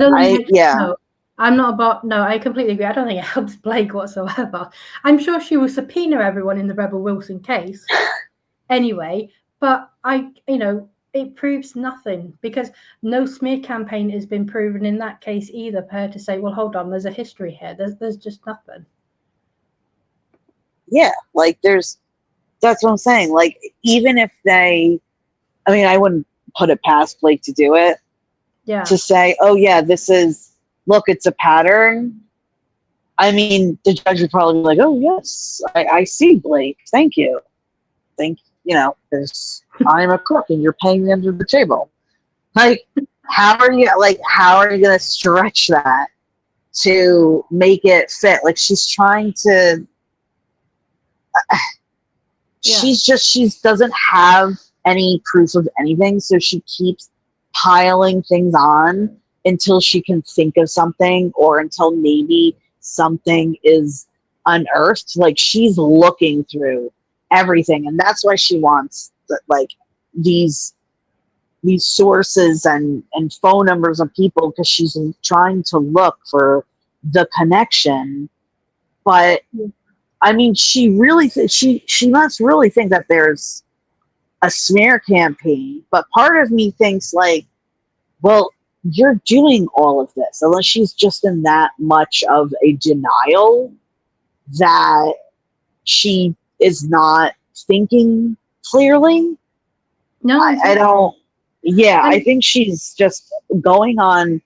I'm not about. No, I completely agree. I don't think it helps Blake whatsoever. I'm sure she will subpoena everyone in the Rebel Wilson case anyway, but it proves nothing because no smear campaign has been proven in that case either for her to say, well, hold on, there's a history here. There's just nothing. Yeah, that's what I'm saying. Like, even if I wouldn't put it past Blake to do it. Yeah. To say, oh yeah, it's a pattern. I mean, the judge would probably be like, oh yes, I see, Blake. Thank you. Because I'm a crook and you're paying me under the table. Like, how are you going to stretch that to make it fit? Like, she's trying to. She doesn't have any proof of anything, so she keeps piling things on until she can think of something or until maybe something is unearthed. Like, she's looking through everything, and that's why she wants these these sources and phone numbers of people because she's trying to look for the connection. But I mean, she really she must really think that there's a smear campaign. But part of me thinks like, well, you're doing all of this unless she's just in that much of a denial that she is not thinking clearly. No, exactly. I don't. Yeah, I think she's just going on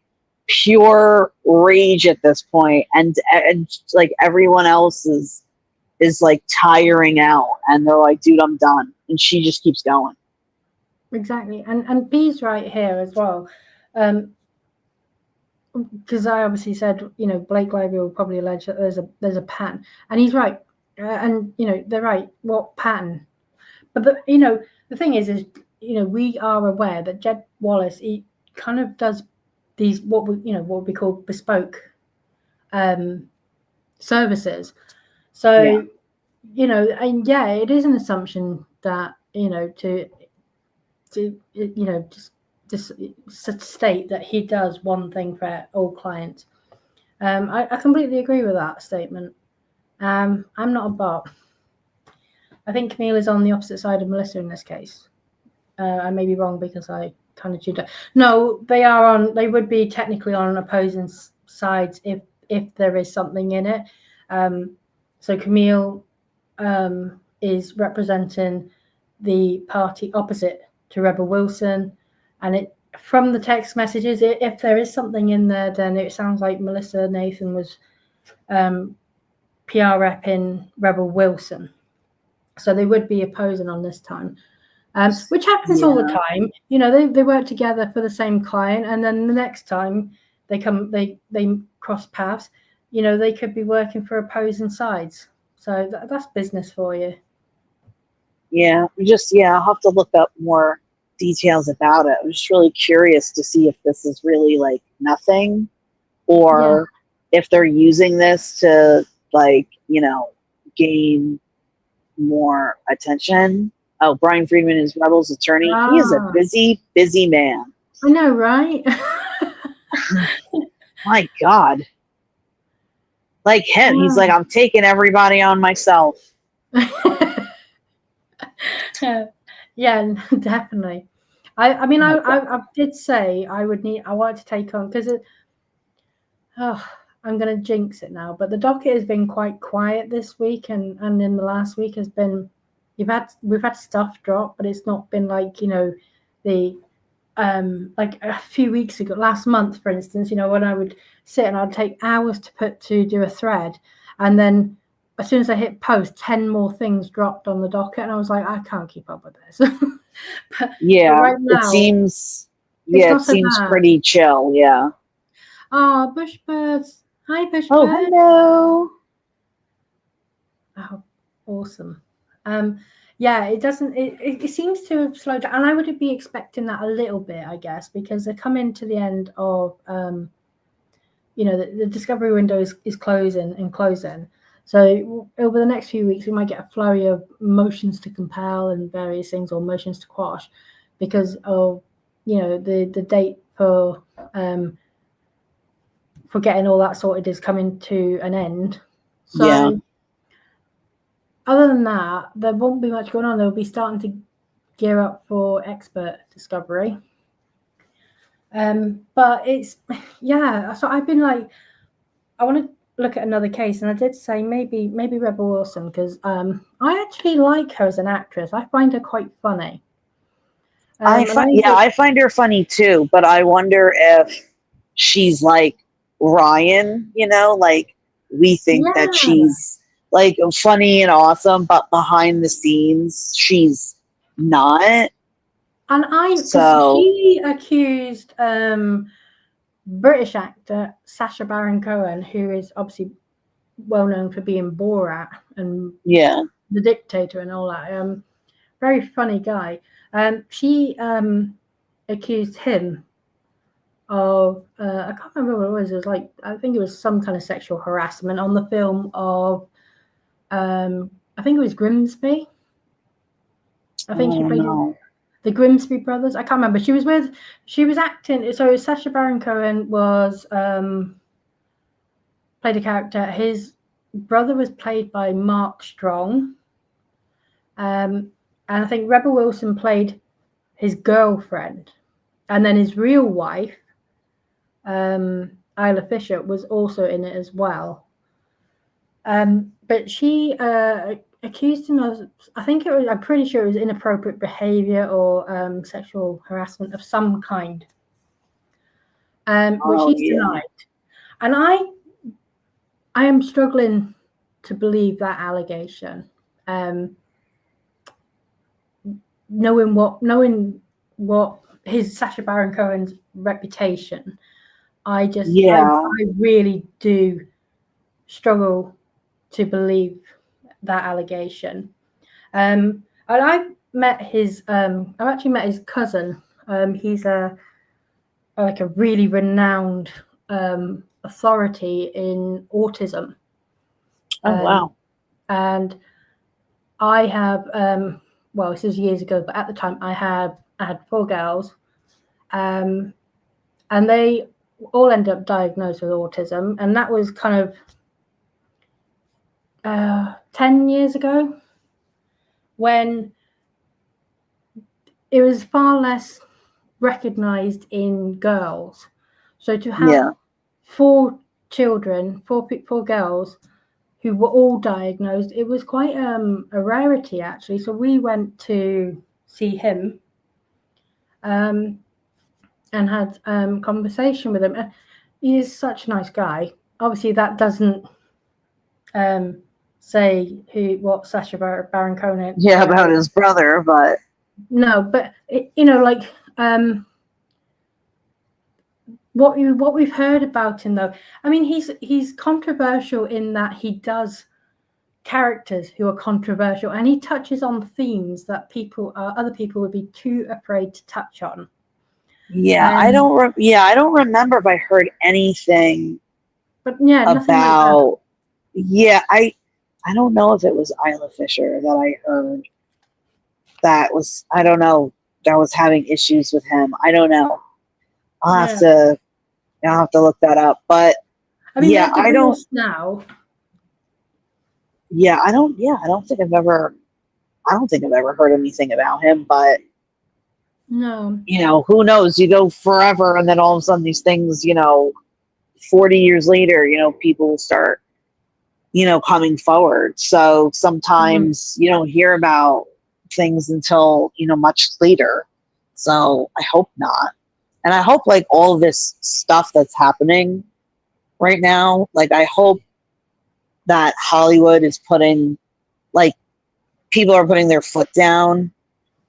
pure rage at this point, and like everyone else is like tiring out, and they're like, "Dude, I'm done," and she just keeps going. Exactly, and B's right here as well, because I obviously said, you know, Blake Lively will probably allege that there's a pattern, and he's right, and you know they're right. What pattern? But you know the thing is you know we are aware that Jed Wallace he kind of does these what we call bespoke services. So Yeah. you know, and yeah, it is an assumption that you know to you know just state that he does one thing for all clients. I completely agree with that statement. I'm not a bot. I think Camille is on the opposite side of Melissa in this case. I may be wrong because I kind of tuned it. No, they are on. They would be technically on opposing sides if there is something in it. So Camille is representing the party opposite to Rebel Wilson, and it from the text messages, if there is something in there, then it sounds like Melissa Nathan was PR repping Rebel Wilson, so they would be opposing on this time. Which happens all the time. You know, they work together for the same client, and then the next time they cross paths. You know, they could be working for opposing sides. So that's business for you. Yeah, I'll have to look up more details about it. I'm just really curious to see if this is really like nothing, or if they're using this to like, you know, gain more attention. Oh, Brian Friedman is Rebel's attorney. He is a busy, busy man. I know, right? My God. Like him, he's like, I'm taking everybody on myself. Yeah, definitely. I mean, I did say I wanted to take on because I'm going to jinx it now, but the docket has been quite quiet this week, and in the last week has been we've had stuff drop, but it's not been like, you know, the like a few weeks ago, last month, for instance, you know, when I would sit and I'd take hours to do a thread, and then as soon as I hit post, 10 more things dropped on the docket, and I was like, I can't keep up with this. but right now, it seems pretty chill. Yeah. Oh, bushbirds. Hi, bushbird. Oh, hello. Oh, awesome. Yeah, it doesn't. It seems to have slowed down, and I would be expecting that a little bit, I guess, because they're coming to the end of, you know, the discovery window is closing and closing. So over the next few weeks, we might get a flurry of motions to compel and various things, or motions to quash, because of, you know, the date for getting all that sorted is coming to an end. So other than that, there won't be much going on. They'll be starting to gear up for expert discovery. But it's, yeah, so I've been like, I want to look at another case, and I did say maybe Rebel Wilson, because I actually like her as an actress. I find her quite funny. I find her funny too, but I wonder if she's like Ryan, you know, like we think that she's like funny and awesome, but behind the scenes she's not. And she accused British actor Sacha Baron Cohen, who is obviously well known for being Borat and The Dictator and all that. Very funny guy. She accused him of I can't remember what it was. It was like, I think it was some kind of sexual harassment on the film of I think it was Grimsby. I think he played. the Grimsby brothers. I can't remember. She was acting. So Sacha Baron Cohen was played a character. His brother was played by Mark Strong, and I think Rebel Wilson played his girlfriend, and then his real wife, Isla Fisher, was also in it as well. But she accused him of, I'm pretty sure it was inappropriate behavior or sexual harassment of some kind, which he's denied. And I am struggling to believe that allegation. Knowing what his Sacha Baron Cohen's reputation, I really do struggle to believe that allegation. And I've actually met his cousin. He's a really renowned authority in autism. Oh wow! And I have well, this was years ago, but at the time I had 4 girls, and they all ended up diagnosed with autism, and that was kind of 10 years ago, when it was far less recognized in girls. So to have 4 children, 4 girls who were all diagnosed, it was quite a rarity, actually. So we went to see him and had conversation with him. He is such a nice guy. Obviously, that doesn't say what Sacha Baron Cohen. Yeah, about his brother, but no, but what we've heard about him, though. I mean, he's controversial in that he does characters who are controversial, and he touches on themes that other people would be too afraid to touch on. Yeah, I don't remember if I heard anything. But yeah, about I don't know if it was Isla Fisher that I heard that was having issues with him. I don't know. I'll have to look that up. But I mean, I don't now. Yeah, I don't think I've ever heard anything about him, but no. Who knows? You go forever and then all of a sudden these things, 40 years later, people start, coming forward. So sometimes you don't hear about things until, much later. So I hope not. And I hope like all of this stuff that's happening right now, like I hope that Hollywood is putting, like, people are putting their foot down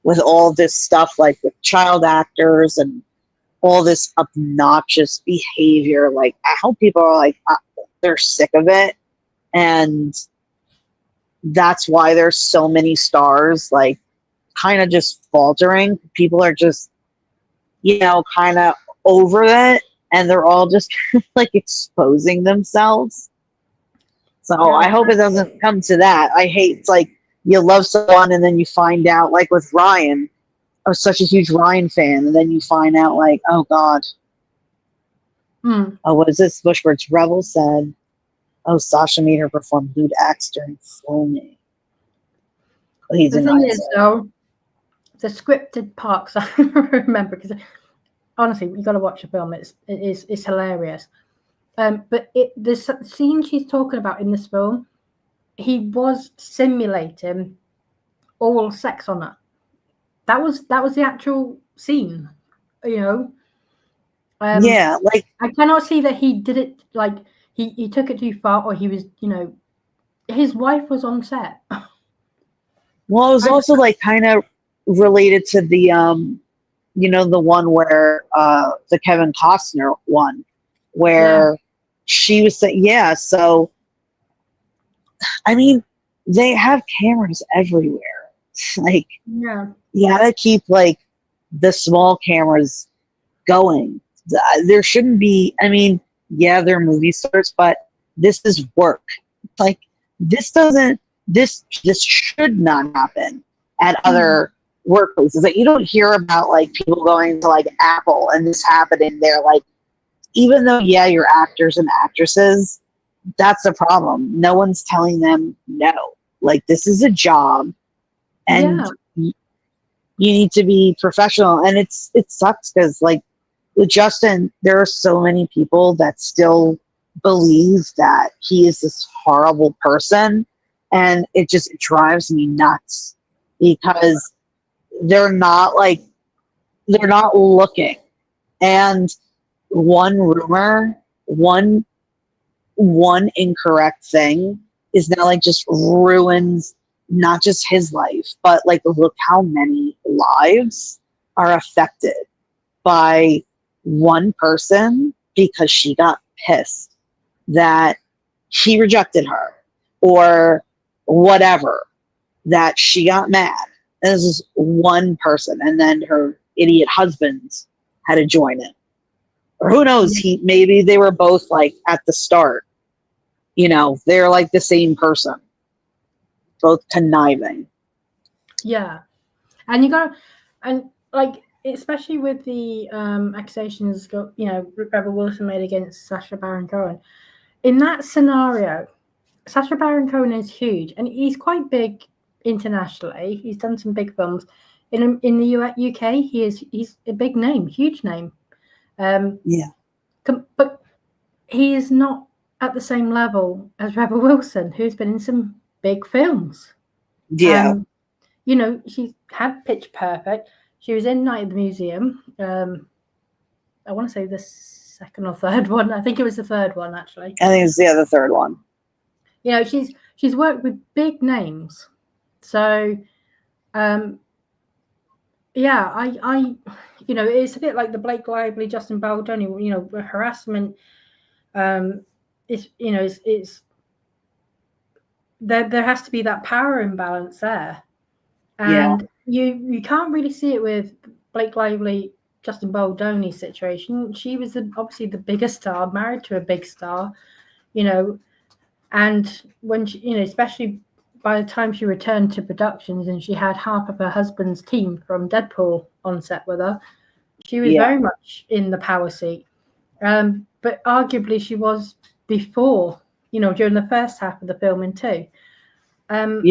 with all this stuff, like with child actors and all this obnoxious behavior. Like, I hope people are like, they're sick of it. And that's why there's so many stars, like, kind of just faltering. People are just, kind of over it. And they're all just like exposing themselves. So I hope it doesn't come to that. I hate, it's like, you love someone and then you find out, like with Ryan, I was such a huge Ryan fan, and then you find out, like, oh God. Oh, what is this? Bushwick's Rebel said, oh, Sasha made her perform lewd acts during filming. The thing is, though, the scripted parts, I remember, because honestly, you got to watch the film. It's hilarious. But the scene she's talking about in this film, he was simulating oral sex on her. That was the actual scene, like I cannot see that he did it, like he took it too far, or he was, his wife was on set. Well, it was also like kind of related to the the one where the Kevin Costner one, where she was saying, so I mean, they have cameras everywhere. Like, you gotta keep like the small cameras going. There shouldn't be, I mean, they're movie stars, but this is work. Like, this should not happen at other workplaces. Like, you don't hear about like people going to like Apple and this happening there. Like, even though, yeah, you're actors and actresses, that's the problem. No one's telling them no. Like, this is a job, and Yeah. you need to be professional. And it sucks because, like, with Justin, there are so many people that still believe that he is this horrible person, and it just drives me nuts because they're not like they're not looking. And one rumor, one incorrect thing is now like just ruins not just his life, but like look how many lives are affected by one person because she got pissed that he rejected her or whatever, that she got mad. And this is one person, and then her idiot husband had to join it. Or who knows, maybe they were both like at the start. They're like the same person, both conniving. Yeah. And you got, and like, especially with the accusations, Rebel Wilson made against Sacha Baron Cohen. In that scenario, Sacha Baron Cohen is huge, and he's quite big internationally. He's done some big films. In the UK, he's a big name, huge name. Yeah. But he is not at the same level as Rebel Wilson, who's been in some big films. Yeah. She had Pitch Perfect. She was in Night at the Museum. I want to say the second or third one. I think it was the third one, actually. I think it's the third one. She's worked with big names. So, I it's a bit like the Blake Lively, Justin Baldoni, harassment. It's there has to be that power imbalance there. And you can't really see it with Blake Lively, Justin Baldoni situation. She was obviously the bigger star, married to a big star, and when she, especially by the time she returned to productions and she had half of her husband's team from Deadpool on set with her, she was very much in the power seat. But arguably she was before, during the first half of the filming too. But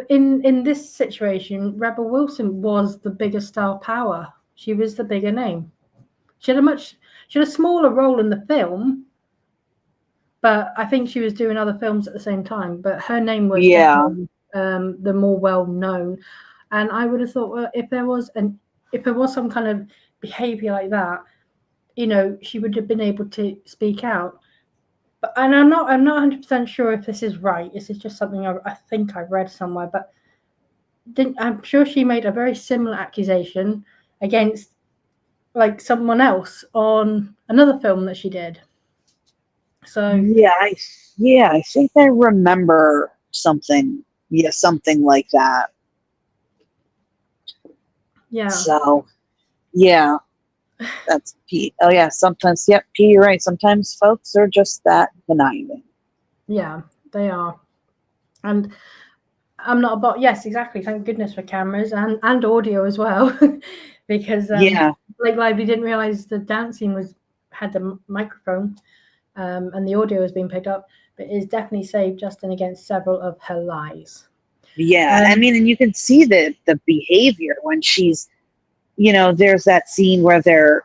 in this situation, Rebel Wilson was the bigger star power. She was the bigger name. She had a smaller role in the film, but I think she was doing other films at the same time. But her name was definitely the more well known. And I would have thought, well, if there was some kind of behavior like that, she would have been able to speak out. And I'm not 100% sure if this is right. This is just something I think I read somewhere, but I'm sure she made a very similar accusation against like someone else on another film that she did. So I think I remember something. Yeah, something like that. Yeah. So that's P. Oh yeah, sometimes. Yep, P. You're right. Sometimes folks are just that conniving. Yeah, they are. And I'm not about. Yes, exactly. Thank goodness for cameras and audio as well, because Blake Lively didn't realize the dancing had the microphone, and the audio was being picked up. But it's definitely saved Justin against several of her lies. Yeah, I mean, and you can see the behavior when she's, there's that scene where they're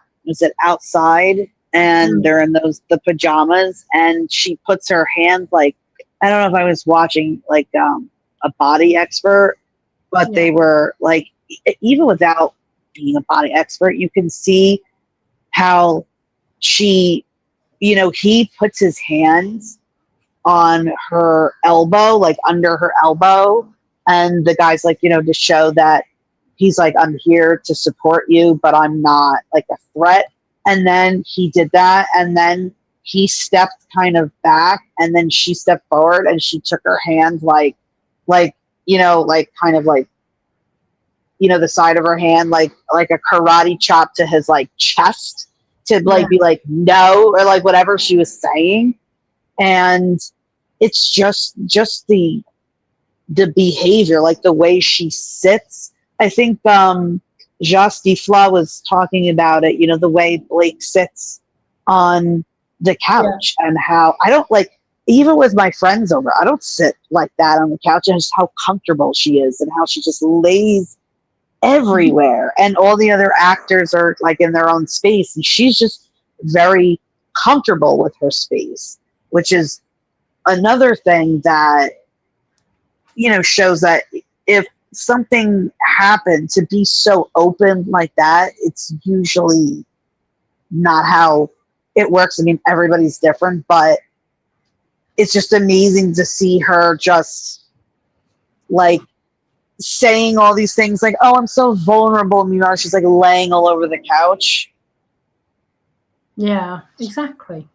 outside and they're in the pajamas, and she puts her hand like, I don't know if I was watching like a body expert, but they were like, even without being a body expert, you can see how she, he puts his hands on her elbow, like under her elbow. And the guy's like, to show that he's like, I'm here to support you, but I'm not like a threat. And then he did that. And then he stepped kind of back, and then she stepped forward and she took her hand like kind of like, the side of her hand, like a karate chop to his like chest to like be like, no, or like whatever she was saying. And it's just the the behavior, like the way she sits. I think Josti Fla was talking about it, you know, the way Blake sits on the Yeah. couch and how I don't like, even with my friends over, I don't sit like that on the couch, and just how comfortable she is and how she just lays everywhere. And all the other actors are like in their own space, and she's just very comfortable with her space, which is another thing that, you know, shows that if something happened to be so open like that, it's usually not how it works. I mean, everybody's different, but it's just amazing to see her just like saying all these things like, oh, I'm so vulnerable. Meanwhile, she's like laying all over the couch. Yeah, exactly.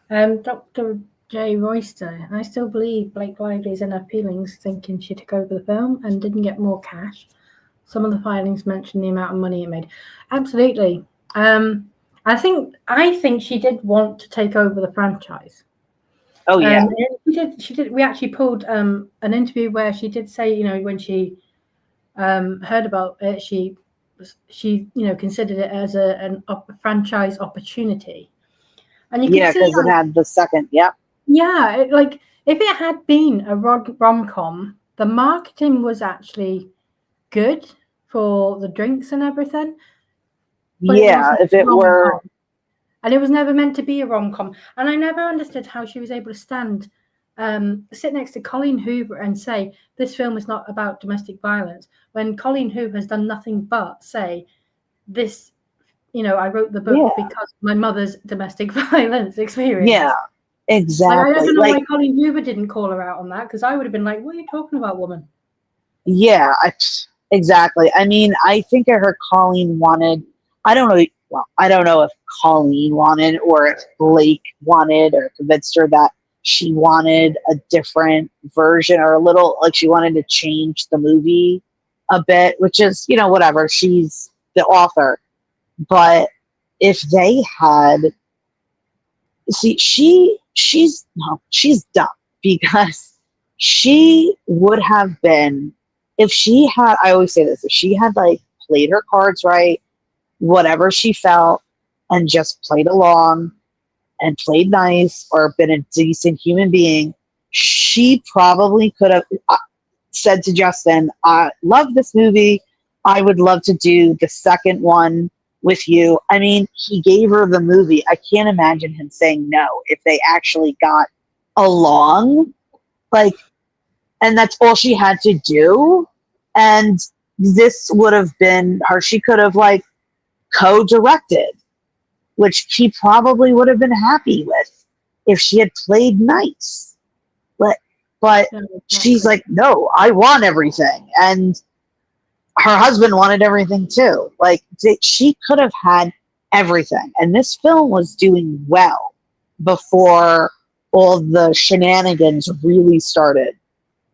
Dr. J. Royster, I still believe Blake Lively's in her feelings, thinking she took over the film and didn't get more cash. Some of the filings mention the amount of money it made. Absolutely. I think she did want to take over the franchise. Oh yeah. She did. We actually pulled an interview where she did say, you know, when she heard about it, she considered it as a franchise opportunity. And you can see, because it had the second. Yeah. Yeah, like if it had been a rom-com, the marketing was actually good for the drinks and everything. But Yeah, if it were. And it was never meant to be a rom-com. And I never understood how she was able to sit next to Colleen Hoover and say, this film is not about domestic violence, when Colleen Hoover has done nothing but say, this, you know, I wrote the book because of my mother's domestic violence experience. Yeah, exactly. I don't know why Colleen Hoover didn't call her out on that, because I would have been like, what are you talking about, woman? Yeah, exactly. I mean, I think I heard Colleen wanted, I don't know, well, I don't know if Colleen wanted or if Blake wanted or convinced her that she wanted a different version or a little, like she wanted to change the movie a bit, which is, you know, whatever. She's the author. But if they had, see, she's dumb because she would have been, if she had, I always say this, if she had like played her cards right, whatever she felt, and just played along and played nice or been a decent human being, she probably could have said to Justin, I love this movie. I would love to do the second one with you. I mean, he gave her the movie. I can't imagine him saying no if they actually got along. Like, and that's all she had to do. And this would have been her. She could have like co-directed, which he probably would have been happy with if she had played nice. But she's like, no, I want everything. And her husband wanted everything too. Like, she could have had everything. And this film was doing well before all the shenanigans really started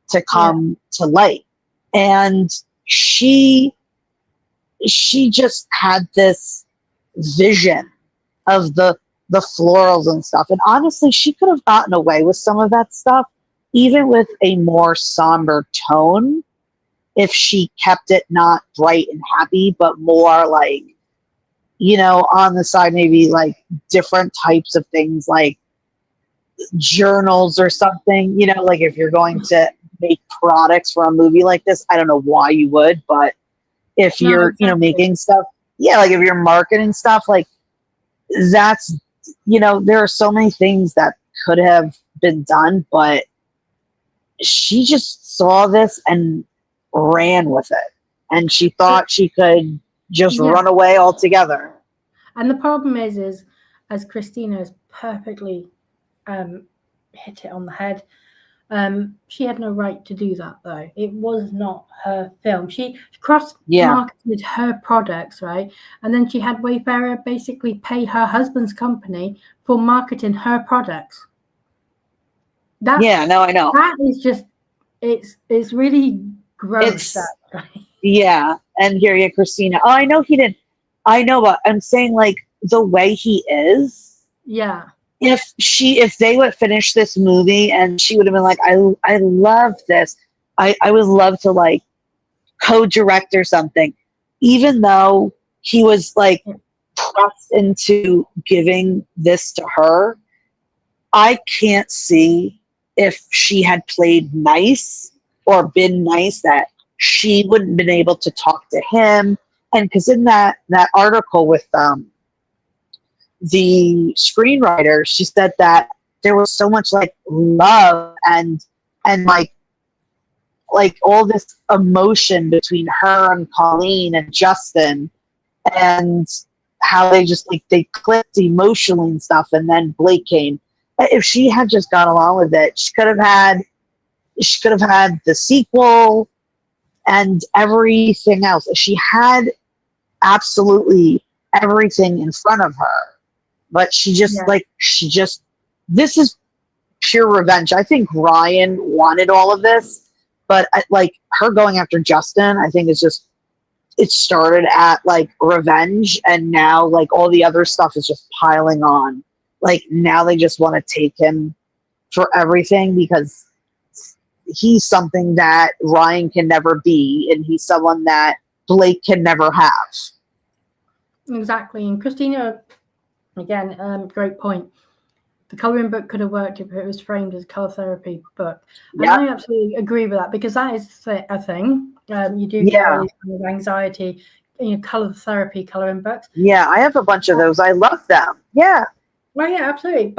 to come to light. And she just had this vision of the florals and stuff. And honestly, she could have gotten away with some of that stuff, even with a more somber tone, if she kept it not bright and happy, but more like, you know, on the side, maybe like different types of things like journals or something, you know, like if you're going to make products for a movie like this, I don't know why you would, but if you're, you know, making stuff, like if you're marketing stuff, like that's, you know, there are so many things that could have been done, but she just saw this and ran with it, and she thought she could just run away altogether. And the problem is as Christina has perfectly hit it on the head, she had no right to do that, though. It was not her film. She cross-marketed her products, right? And then she had Wayfarer basically pay her husband's company for marketing her products. I know. That is just, it's really gross. And here, Christina. Oh, I know he didn't. I know, but I'm saying like the way he is. Yeah. if they would finish this movie and she would have been like, I love this. I would love to like co-direct or something, even though he was like pressed into giving this to her. I can't see if she had played nice or been nice that she wouldn't been able to talk to him. And because in that article with the screenwriter, she said that there was so much like love and like all this emotion between her and Colleen and Justin, and how they just like they clicked emotionally and stuff. And then Blake came. If she had just gone along with it, she could have had the sequel and everything else. She had absolutely everything in front of her, but she just this is pure revenge. I think Ryan wanted all of this, but like her going after Justin, I think is just, it started at like revenge, and now like all the other stuff is just piling on. Like now they just want to take him for everything because he's something that Ryan can never be, and he's someone that Blake can never have. Exactly. And Christina, again, great point. The colouring book could have worked if it was framed as a colour therapy book. And I absolutely agree with that, because that is a thing. You do get all these kind of anxiety, colour therapy colouring books. Yeah, I have a bunch of those. I love them. Yeah. Well, yeah, absolutely.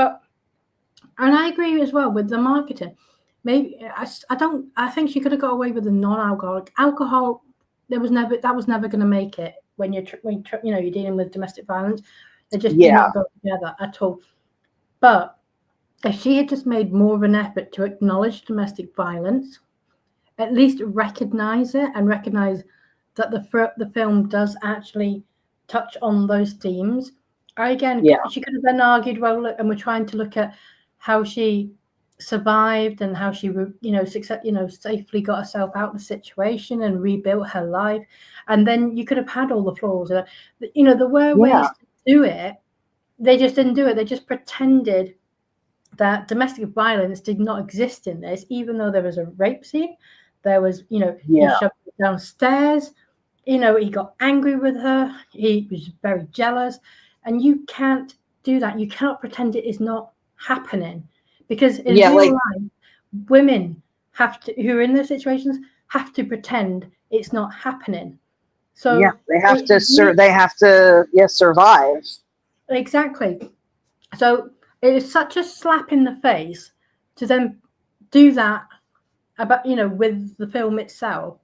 And I agree as well with the marketing. Maybe I think she could have got away with the non-alcoholic. Alcohol, that was never going to make it when you're dealing with domestic violence. They just do not go together at all. But if she had just made more of an effort to acknowledge domestic violence, at least recognize it and recognize that the film does actually touch on those themes. She could have then argued, well, look, and we're trying to look at how she survived and how she, safely got herself out of the situation and rebuilt her life. And then you could have had all the flaws. There were ways to do it. They just didn't do it. They just pretended that domestic violence did not exist in this, even though there was a rape scene. There was, he shoved her downstairs. He got angry with her. He was very jealous. And you can't do that. You cannot pretend it is not happening. Because in real life, women who are in those situations have to pretend it's not happening. So they have to survive. Exactly. So it is such a slap in the face to then do that about with the film itself.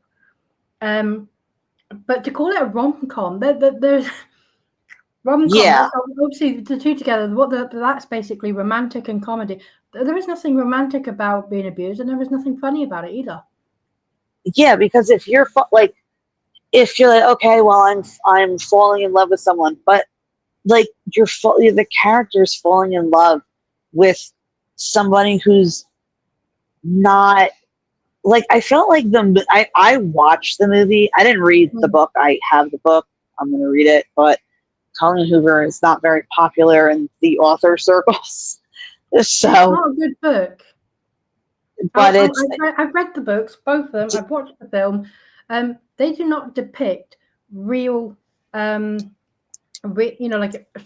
But to call it a rom-com, there's rom-com. Yeah. Obviously, the two together. That's basically romantic and comedy. There is nothing romantic about being abused, and there is nothing funny about it either. Yeah, because if you're like, okay, well, I'm falling in love with someone, but like the character's falling in love with somebody who's not, like, I felt like I watched the movie. I didn't read the book. I have the book. I'm going to read it, but Colleen Hoover is not very popular in the author circles. So it's not a good book. But I've read the books, both of them. I've watched the film. They do not depict real, like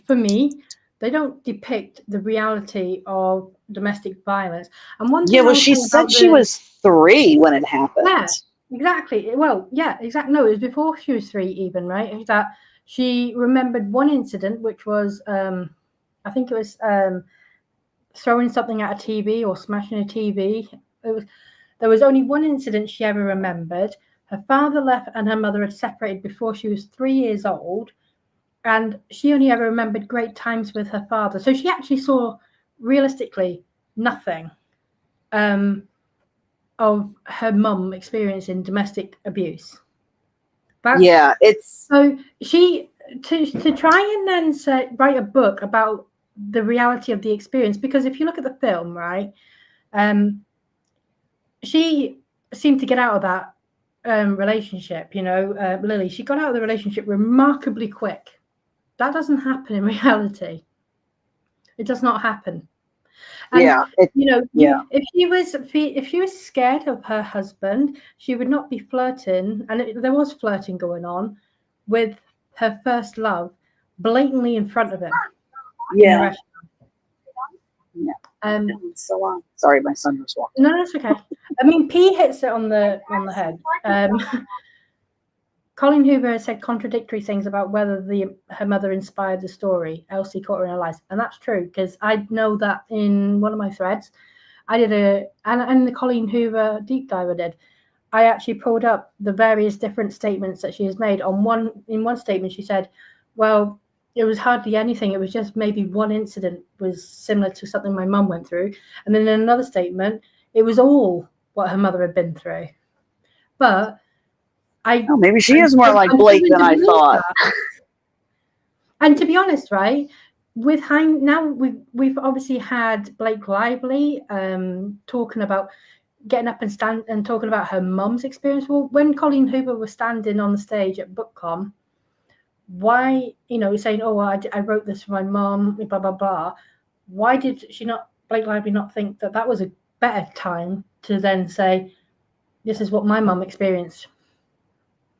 for me, they don't depict the reality of domestic violence. And one thing, she said she was 3 when it happened. Yeah, exactly. Well, yeah, exactly. No, it was before she was 3, even, right? That she remembered one incident, which was, I think it was throwing something at a TV or smashing a TV. There was only one incident she ever remembered. Her father left and her mother had separated before she was 3 years old. And she only ever remembered great times with her father. So she actually saw, realistically, nothing of her mum experiencing domestic abuse. So she, to try and then write a book about the reality of the experience, because if you look at the film, right, she seemed to get out of that relationship, Lily. She got out of the relationship remarkably quick. That doesn't happen in reality. It does not happen. And Yeah. if she was scared of her husband, she would not be flirting, and there was flirting going on with her first love blatantly in front of him. Yeah. In a restaurant. Yeah. So long. Sorry, my son was walking. No, that's okay. I mean, P hits it on the head. Colleen Hoover said contradictory things about whether her mother inspired the story. Elsie caught her in her lies, and that's true because I know that in one of my threads, I did and the Colleen Hoover deep dive I did. I actually pulled up the various different statements that she has made. In one statement, she said, "Well, it was hardly anything. It was just maybe one incident was similar to something my mum went through," and then in another statement, it was all what her mother had been through. But maybe she is more like Blake than I thought. And to be honest, right, with now we've obviously had Blake Lively talking about getting up and talking about her mum's experience. Well, when Colleen Hoover was standing on the stage at BookCon, why, saying, "Oh, I wrote this for my mum," blah blah blah. Why did Blake Lively not think that was a better time to then say, "This is what my mum experienced"?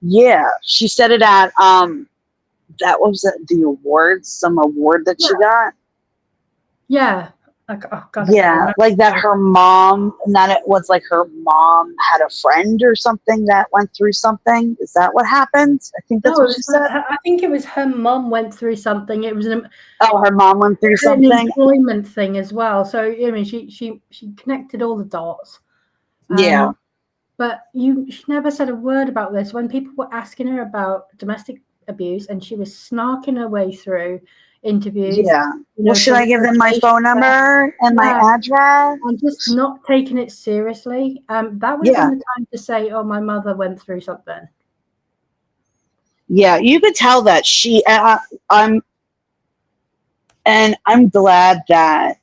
Yeah, she said it at that was the awards, some award that she got. Yeah. Like that her mom, and that it was like her mom had a friend or something that went through something. Is that what happened? I think that's what she said. I think it was her mom went through something. It was her mom went through something. An employment thing as well. So I mean, she connected all the dots. Yeah. But she never said a word about this when people were asking her about domestic abuse, and she was snarking her way through interviews. Yeah. Well, should I give them my phone number and my address? I'm just not taking it seriously. That would have been the time to say, "Oh, my mother went through something." Yeah, you could tell that I'm glad that,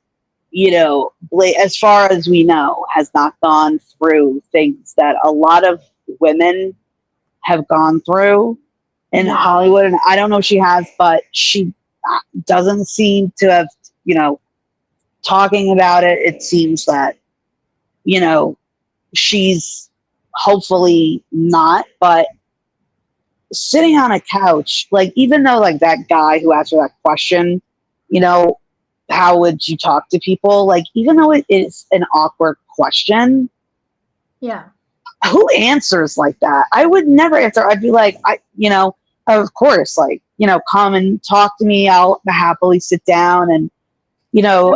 Blake, as far as we know, has not gone through things that a lot of women have gone through in Hollywood. And I don't know if she has, but she doesn't seem to have, talking about it. It seems that, she's hopefully not, but sitting on a couch, like, even though like that guy who asked her that question, how would you talk to people? Like, even though it is an awkward question, who answers like that? I would never answer. I'd be like, of course, like, come and talk to me. I'll happily sit down and,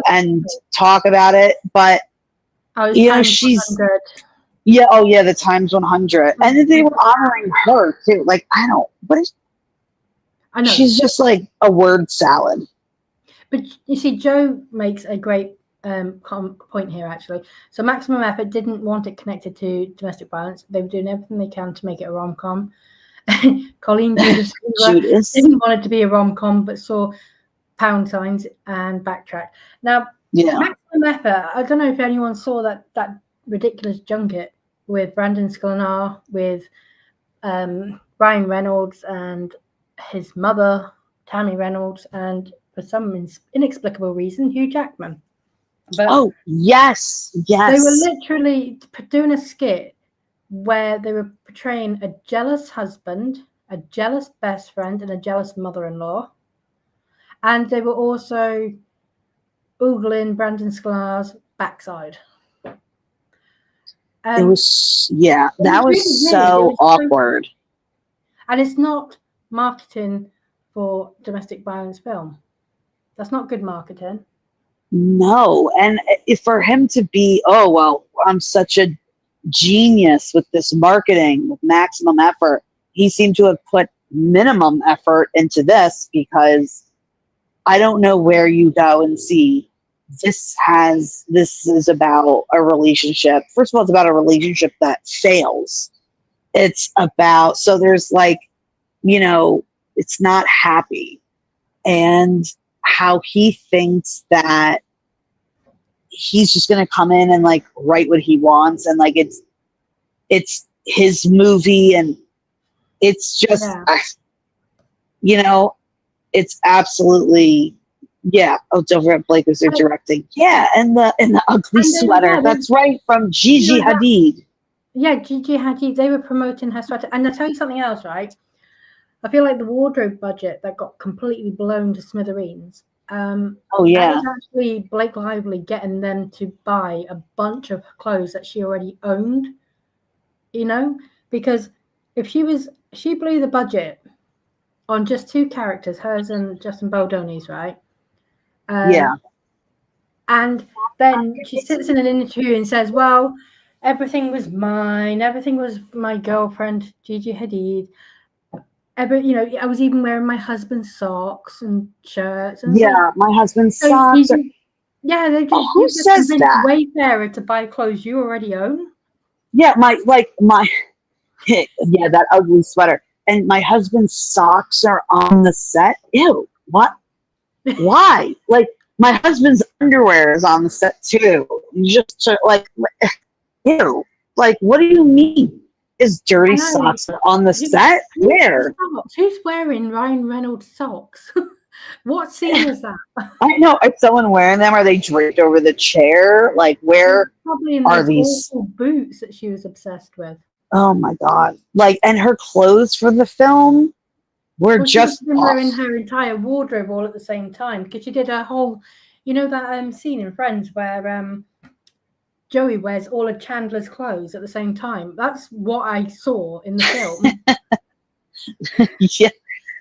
and talk about it. But, she's, 100. Yeah. Oh yeah. The Times 100. And then they were honoring her too. Like, I know. She's just like a word salad. But you see, Joe makes a great point here, actually. So Maximum Effort didn't want it connected to domestic violence. They were doing everything they can to make it a rom-com. Colleen Judas didn't want it to be a rom-com, but saw pound signs and backtracked. Now, Maximum Effort, I don't know if anyone saw that ridiculous junket with Brandon Sklenar, with Ryan Reynolds and his mother, Tammy Reynolds, and for some inexplicable reason, Hugh Jackman. But yes. They were literally doing a skit where they were portraying a jealous husband, a jealous best friend, and a jealous mother-in-law. And they were also oogling Brandon Sklar's backside. It was, that was so awkward. And it's not marketing for domestic violence film. That's not good marketing. No. And for him to be, "Oh, well, I'm such a genius with this marketing, with Maximum Effort," he seemed to have put minimum effort into this, because I don't know where you go and see this is about a relationship. First of all, it's about a relationship that fails. It's about, so there's like, it's not happy. And how he thinks that he's just going to come in and like write what he wants, and like it's his movie, and it's just it's absolutely Yeah. Oh, don't forget Blake was there directing. Yeah, and the ugly And then, sweater. yeah, That's right, from Gigi you know, Hadid. yeah, Gigi Hadid, they were promoting her sweater. And I'll tell you something else, right? I feel like the wardrobe budget that got completely blown to smithereens. Oh That yeah. was actually Blake Lively getting them to buy a bunch of clothes that she already owned, you know, because if she blew the budget on just two characters, hers and Justin Baldoni's, right? Yeah. And then she sits in an interview and says, well, everything was mine. Everything was my girlfriend, Gigi Hadid. I was even wearing my husband's socks and shirts. And it's like, Yeah, my husband's so socks are. Oh, who you just says convinced that? Wayfarer to buy clothes you already own. Yeah, my yeah, that ugly sweater. And my husband's socks are on the set. Ew, what? Why? Like, my husband's underwear is on the set too. Just like, ew. Like, what do you mean? His dirty socks are on the set? Where? Who's wearing Ryan Reynolds socks? What scene was that? I know. Is someone wearing them? Are they draped over the chair? Like, where Probably in are those these? awful boots that she was obsessed with. Oh my god! Like, and her clothes for the film were Well, just she was wearing her entire wardrobe all at the same time because she did a whole, that scene in Friends where Joey wears all of Chandler's clothes at the same time. That's what I saw in the film. yeah,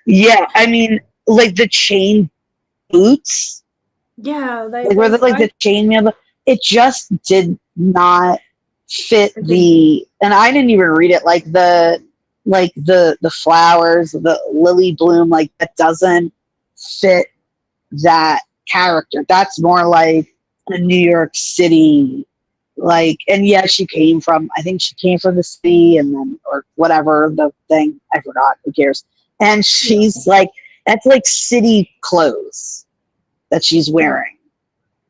yeah. I mean, like the chain boots. Yeah, Like, were like the chainmail? It just did not fit the. And I didn't even read it. Like the flowers, the lily bloom. Like, that doesn't fit that character. That's more like a New York City. Like, and yeah, I think she came from the city, and then, or whatever the thing, I forgot. Who cares? And she's like, that's like city clothes that she's wearing.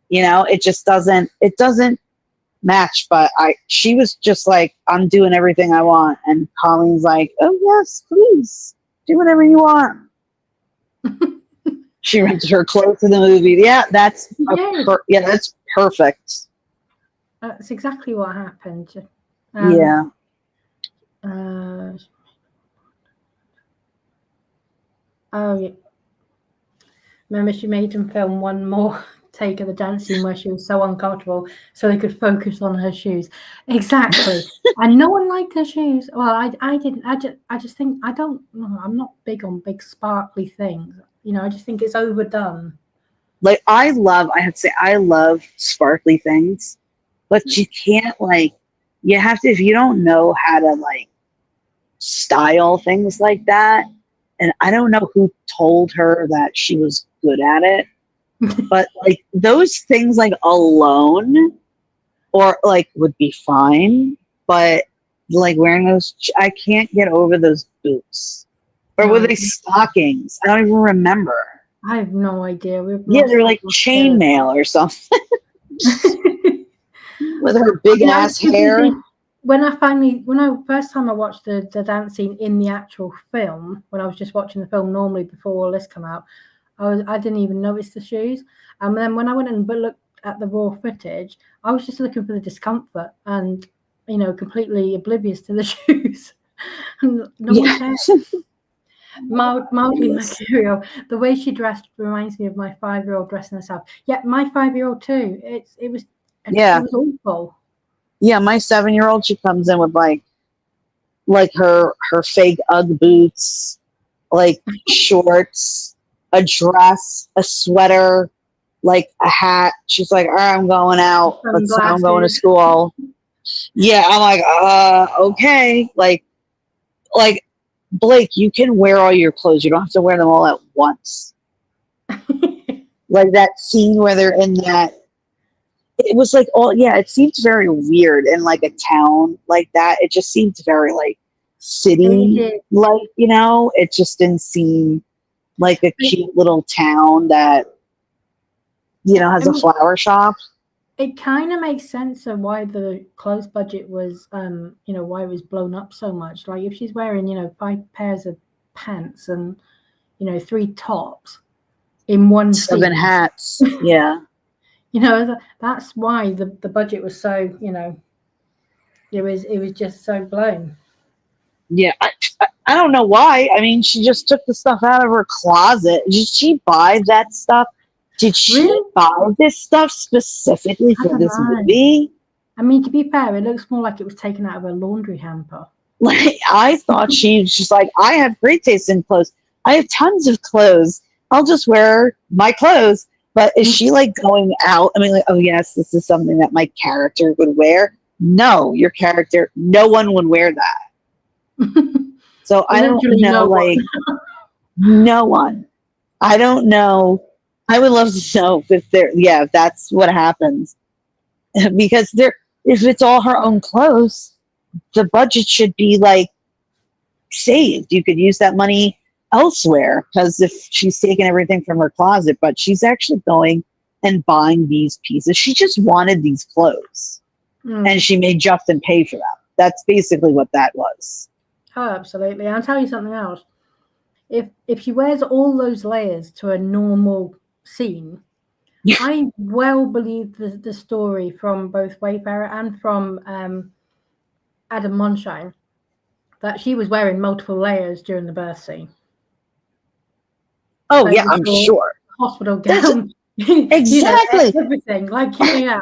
It just doesn't match. But she was just like, I'm doing everything I want. And Colleen's like, oh yes, please do whatever you want. She rented her clothes in the movie. Yeah, that's that's perfect. That's exactly what happened. Yeah. Oh yeah. Remember, she made them film one more take of the dance scene where she was so uncomfortable, so they could focus on her shoes. Exactly. And no one liked her shoes. Well, I didn't. I just think I'm not big on big sparkly things. I just think it's overdone. Like, I have to say, I love sparkly things, but you can't, like, you have to, if you don't know how to, like, style things like that. And I don't know who told her that she was good at it, but like those things, like, alone, or like, would be fine. But like, wearing those, I can't get over those boots. Or were they stockings? I don't even remember. I have no idea. They're like chainmail or something. With her big ass hair. When first time I watched the dance scene in the actual film, when I was just watching the film normally before all this came out, I didn't even notice the shoes. And then when I went and looked at the raw footage, I was just looking for the discomfort and, completely oblivious to the shoes. And no one cares. Mildly mercurial. The way she dressed reminds me of my 5-year-old dressing herself. Yeah, my 5-year-old too. It was awful. Yeah, my 7-year-old, she comes in with like her fake UGG boots, like shorts, a dress, a sweater, like a hat. She's like, all right, I'm going out. I'm going to school. Yeah, I'm like, okay. Like, Blake, you can wear all your clothes. You don't have to wear them all at once. Like that scene where they're in that. It was like, it seemed very weird in like a town like that. It just seemed very like city, like, it just didn't seem like a cute little town that, has a flower shop. It kind of makes sense of why the clothes budget was, why it was blown up so much. Like, if she's wearing, 5 pairs of pants and, 3 tops, in one 7 scene. hats. Yeah. You know, that's why the budget was so, you know, it was just so blown. Yeah, I don't know why. I mean, she just took the stuff out of her closet. Did she buy that stuff? Did she Really? buy this stuff specifically I for don't this know. movie? I mean, to be fair, it looks more like it was taken out of a laundry hamper. Like, I thought she's like, I have great taste in clothes. I have tons of clothes. I'll just wear my clothes. But is she like going out? I mean, like, oh yes, this is something that my character would wear. No, your character, no one would wear that. So I don't Literally know, no one. like, no one. I don't know. I would love to know if if that's what happens. Because if it's all her own clothes, the budget should be like saved. You could use that money elsewhere because if she's taking everything from her closet, but she's actually going and buying these pieces. She just wanted these clothes and she made Justin pay for them. That's basically what that was. Oh, absolutely. I'll tell you something else. If she wears all those layers to a normal scene, I well believe the story from both Wayfarer and from Adam Monshine that she was wearing multiple layers during the birth scene. Oh, yeah, I'm sure. Hospital gown. Exactly. You know, everything. Like, yeah,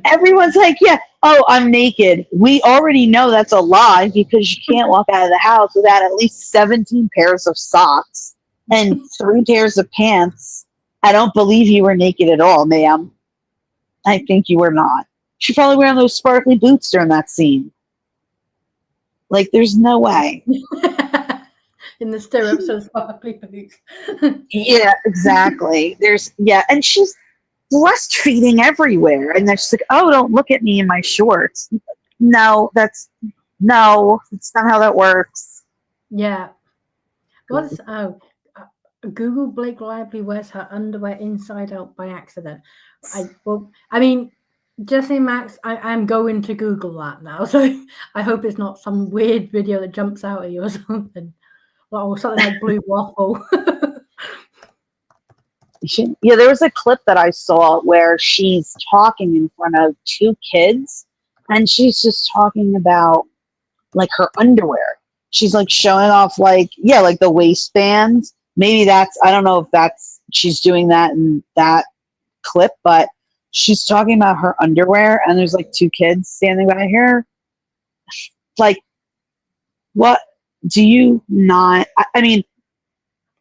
everyone's like, yeah, oh, I'm naked. We already know that's a lie because you can't walk out of the house without at least 17 pairs of socks and 3 pairs of pants. I don't believe you were naked at all, ma'am. I think you were not. She's probably wearing those sparkly boots during that scene. Like, there's no way. In the stirrups of sparkly boots. Yeah, exactly. And she's breastfeeding everywhere. And then she's like, oh, don't look at me in my shorts. No, that's not how that works. Yeah. Google Blake Lively wears her underwear inside out by accident. I mean, Jesse Max, I'm going to Google that now. So I hope it's not some weird video that jumps out at you or something. Or something like Blue Waffle. Yeah, there was a clip that I saw where she's talking in front of 2 kids and she's just talking about like her underwear. She's like showing off like the waistbands. Maybe I don't know if she's doing that in that clip, but she's talking about her underwear and there's like 2 kids standing by her. Like, what do you not? I mean,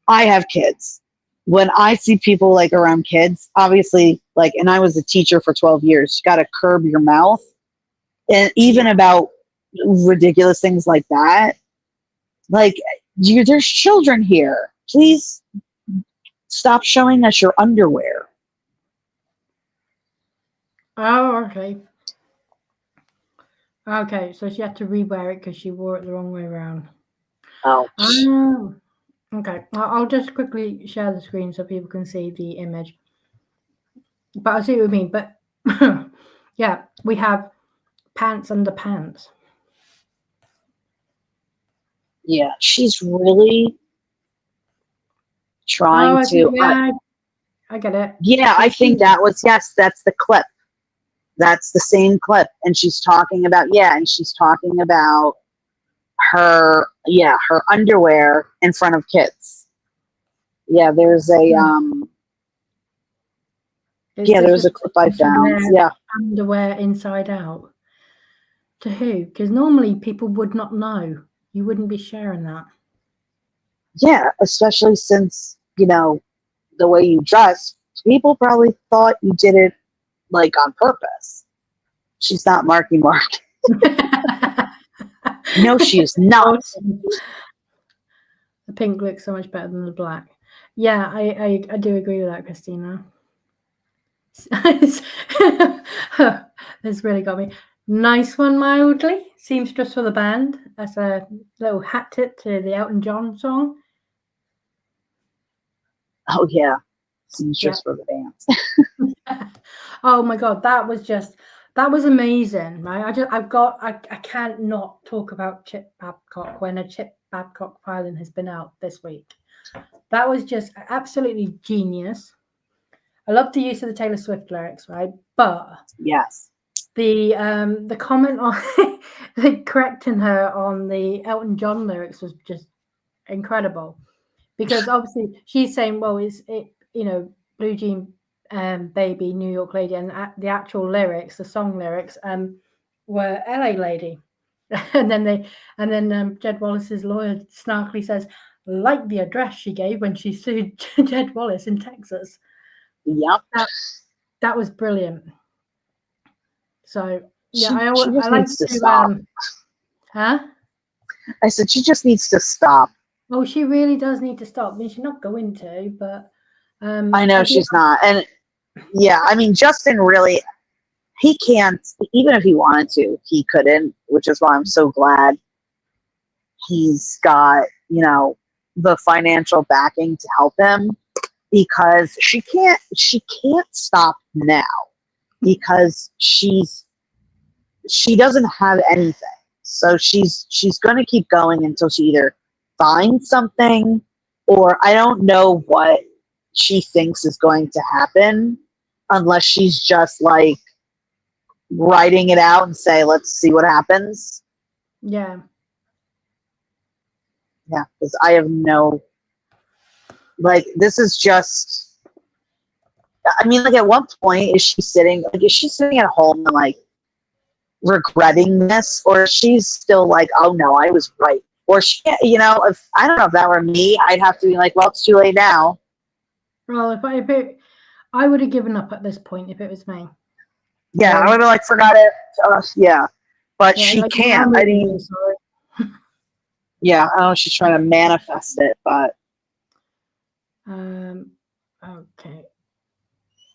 I have kids. When I see people like around kids, obviously, like, and I was a teacher for 12 years, you got to curb your mouth. And even about ridiculous things like that, like, there's children here. Please stop showing us your underwear. Oh, okay. Okay, so she had to rewear it because she wore it the wrong way around. Oh. Okay, I'll just quickly share the screen so people can see the image. But I see what you mean. But yeah, we have pants under pants. Yeah, she's really trying to. Yeah, I get it. Yeah, I think that's the clip. That's the same clip. And she's talking about, her underwear in front of kids. Yeah, there's a there's a clip I found. Yeah. Underwear inside out. To who? Because normally people would not know. You wouldn't be sharing that. Yeah, especially since, the way you dress, people probably thought you did it like on purpose. She's not Marky Mark. No, she is not. The pink looks so much better than the black. Yeah, I do agree with that, Christina. This really got me. Nice one, mildly. Seamstress for the band. That's a little hat tip to the Elton John song. Oh yeah, seamstress for the band. Oh my god, that was amazing, right? I can't not talk about Chip Babcock when a Chip Babcock filing has been out this week. That was just absolutely genius. I love the use of the Taylor Swift lyrics, right? But yes, the comment on correcting her on the Elton John lyrics was just incredible, because obviously she's saying, well, Blue Jean Baby, New York Lady, and the actual lyrics, the song lyrics, were LA Lady. and then Jed Wallace's lawyer snarkily says, like the address she gave when she sued Jed Wallace in Texas. Yep. That was brilliant. So yeah, I like needs to to stop. Huh? I said she just needs to stop. Oh, she really does need to stop. I mean, she's not going to, but I know she's not. And yeah, I mean, Justin really, he can't, even if he wanted to, he couldn't, which is why I'm so glad he's got, the financial backing to help him, because she can't stop now, because she doesn't have anything. So she's going to keep going until she either finds something, or I don't know what she thinks is going to happen, unless she's just like writing it out and say, let's see what happens. Yeah, because I have no, this is just, I mean, at what point is she sitting at home and regretting this, or she's still like, oh no, I was right? Or she, if I don't know, if that were me, I'd have to be like, well, it's too late now. Well, I would have given up at this point if it was me. Yeah, I would have forgot it. Yeah, but she can't. I mean, yeah, I don't know. She's trying to manifest it, but okay.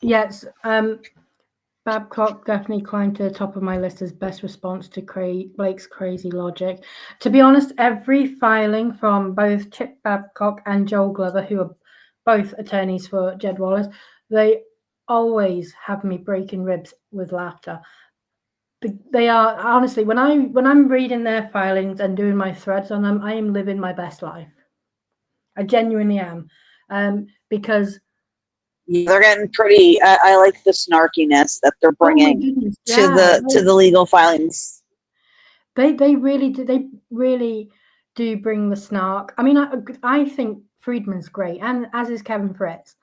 Yes, Babcock definitely climbed to the top of my list as best response to Blake's crazy logic. To be honest, every filing from both Chip Babcock and Joel Glover, who are both attorneys for Jed Wallace, they always have me breaking ribs with laughter. They are, honestly, when I'm reading their filings and doing my threads on them, I am living my best life. I genuinely am, because they're getting pretty. I like the snarkiness that they're bringing to the legal filings. They really do. They really do bring the snark. I mean, I think Friedman's great, and as is Kevin Fritz.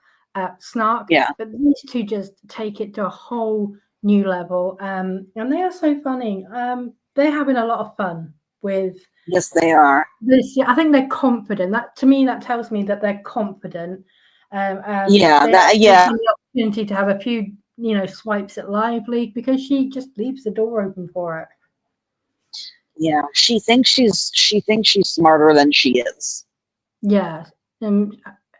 Snark, yeah. But these two just take it to a whole new level, and they are so funny. They're having a lot of fun with. Yes, they are. This, I think they're confident. That, to me, that tells me that they're confident. Yeah, the opportunity to have a few, swipes at Lively, because she just leaves the door open for it. Yeah, she thinks she's smarter than she is. Yeah,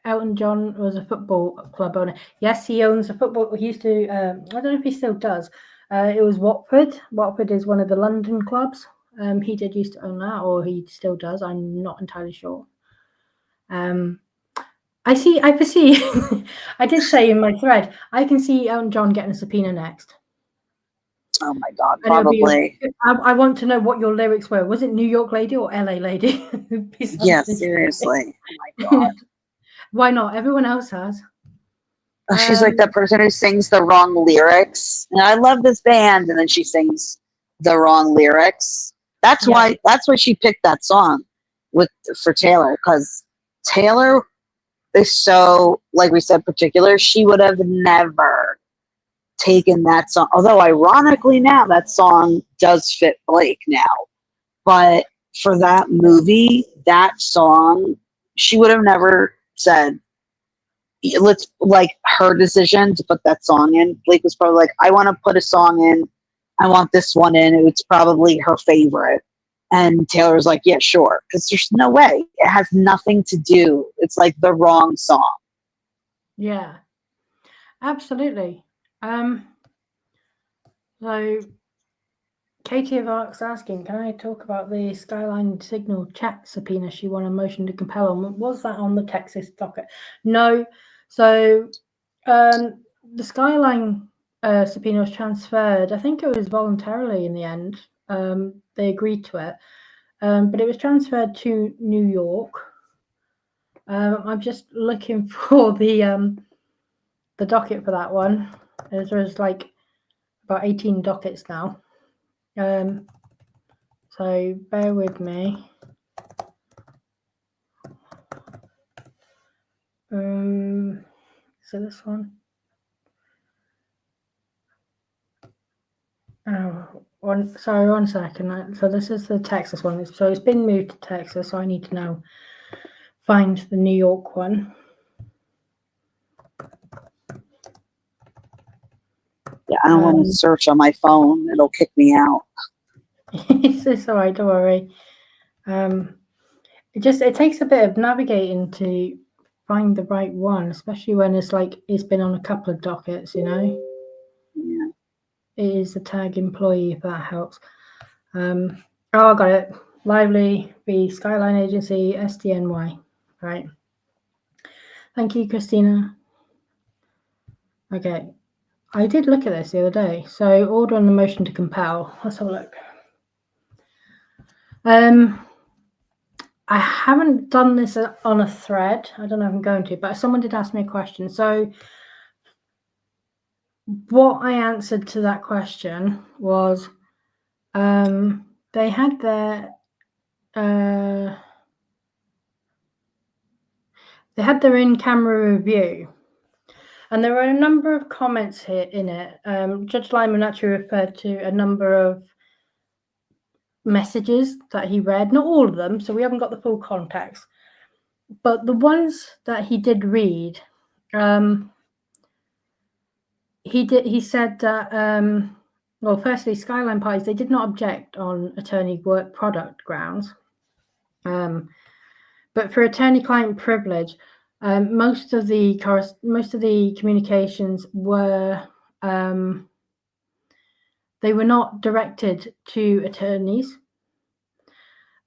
Elton John was a football club owner. Yes, he owns a football. He used to. I don't know if he still does. It was Watford. Watford is one of the London clubs. He did used to own that, or he still does. I'm not entirely sure. I foresee. I did say in my thread, I can see Elton John getting a subpoena next. Oh my God, probably. I want to know what your lyrics were. Was it New York Lady or LA Lady? Yeah, seriously. Oh my God. Why not? Everyone else has. She's like that person who sings the wrong lyrics. And I love this band, and then she sings the wrong lyrics. That's why she picked that song for Taylor, because Taylor is so, like we said, particular. She would have never taken that song. Although ironically now that song does fit Blake now. But for that movie, that song, she would have never said, let's, her decision to put that song in. Blake was probably like, I want to put a song in. I want this one in. It's probably her favorite. And Taylor was like, yeah, sure. Because there's no way. It has nothing to do. It's the wrong song. Yeah, absolutely. So Katie of Arc's asking, can I talk about the Skyline Signal chat subpoena she won a motion to compel on? Was that on the Texas docket? No. So the Skyline subpoena was transferred. I think it was voluntarily in the end. They agreed to it. But it was transferred to New York. I'm just looking for the docket for that one. There's like about 18 dockets now. So bear with me. So this one. Oh, sorry, 1 second. So this is the Texas one. So it's been moved to Texas, so I need to now find the New York one. Yeah, I don't want to search on my phone. It'll kick me out. It's all right, don't worry. It takes a bit of navigating to find the right one, especially when it's been on a couple of dockets, you know. Yeah. It is the tag employee, if that helps. Oh, I got it. Lively v Skyline Agency SDNY. Right. Thank you, Christina. Okay. I did look at this the other day. So order on the motion to compel. Let's have a look. I haven't done this on a thread. I don't know if I'm going to, but someone did ask me a question. So what I answered to that question was they had their in-camera review, and there were a number of comments here in it. Judge Lyman actually referred to a number of messages that he read, not all of them, so we haven't got the full context, but the ones that he did read, he said that well, firstly, Skyline parties, they did not object on attorney work product grounds, but for attorney-client privilege, most of the communications were they were not directed to attorneys.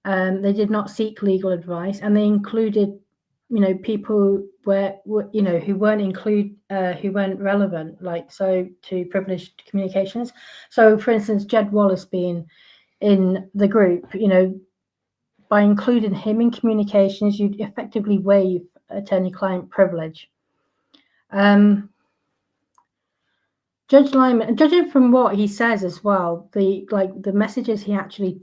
They did not seek legal advice, and they included, people who weren't relevant, to privileged communications. So, for instance, Jed Wallace being in the group, by including him in communications, you'd effectively waive attorney-client privilege. Judge Lyman, judging from what he says as well, the messages he actually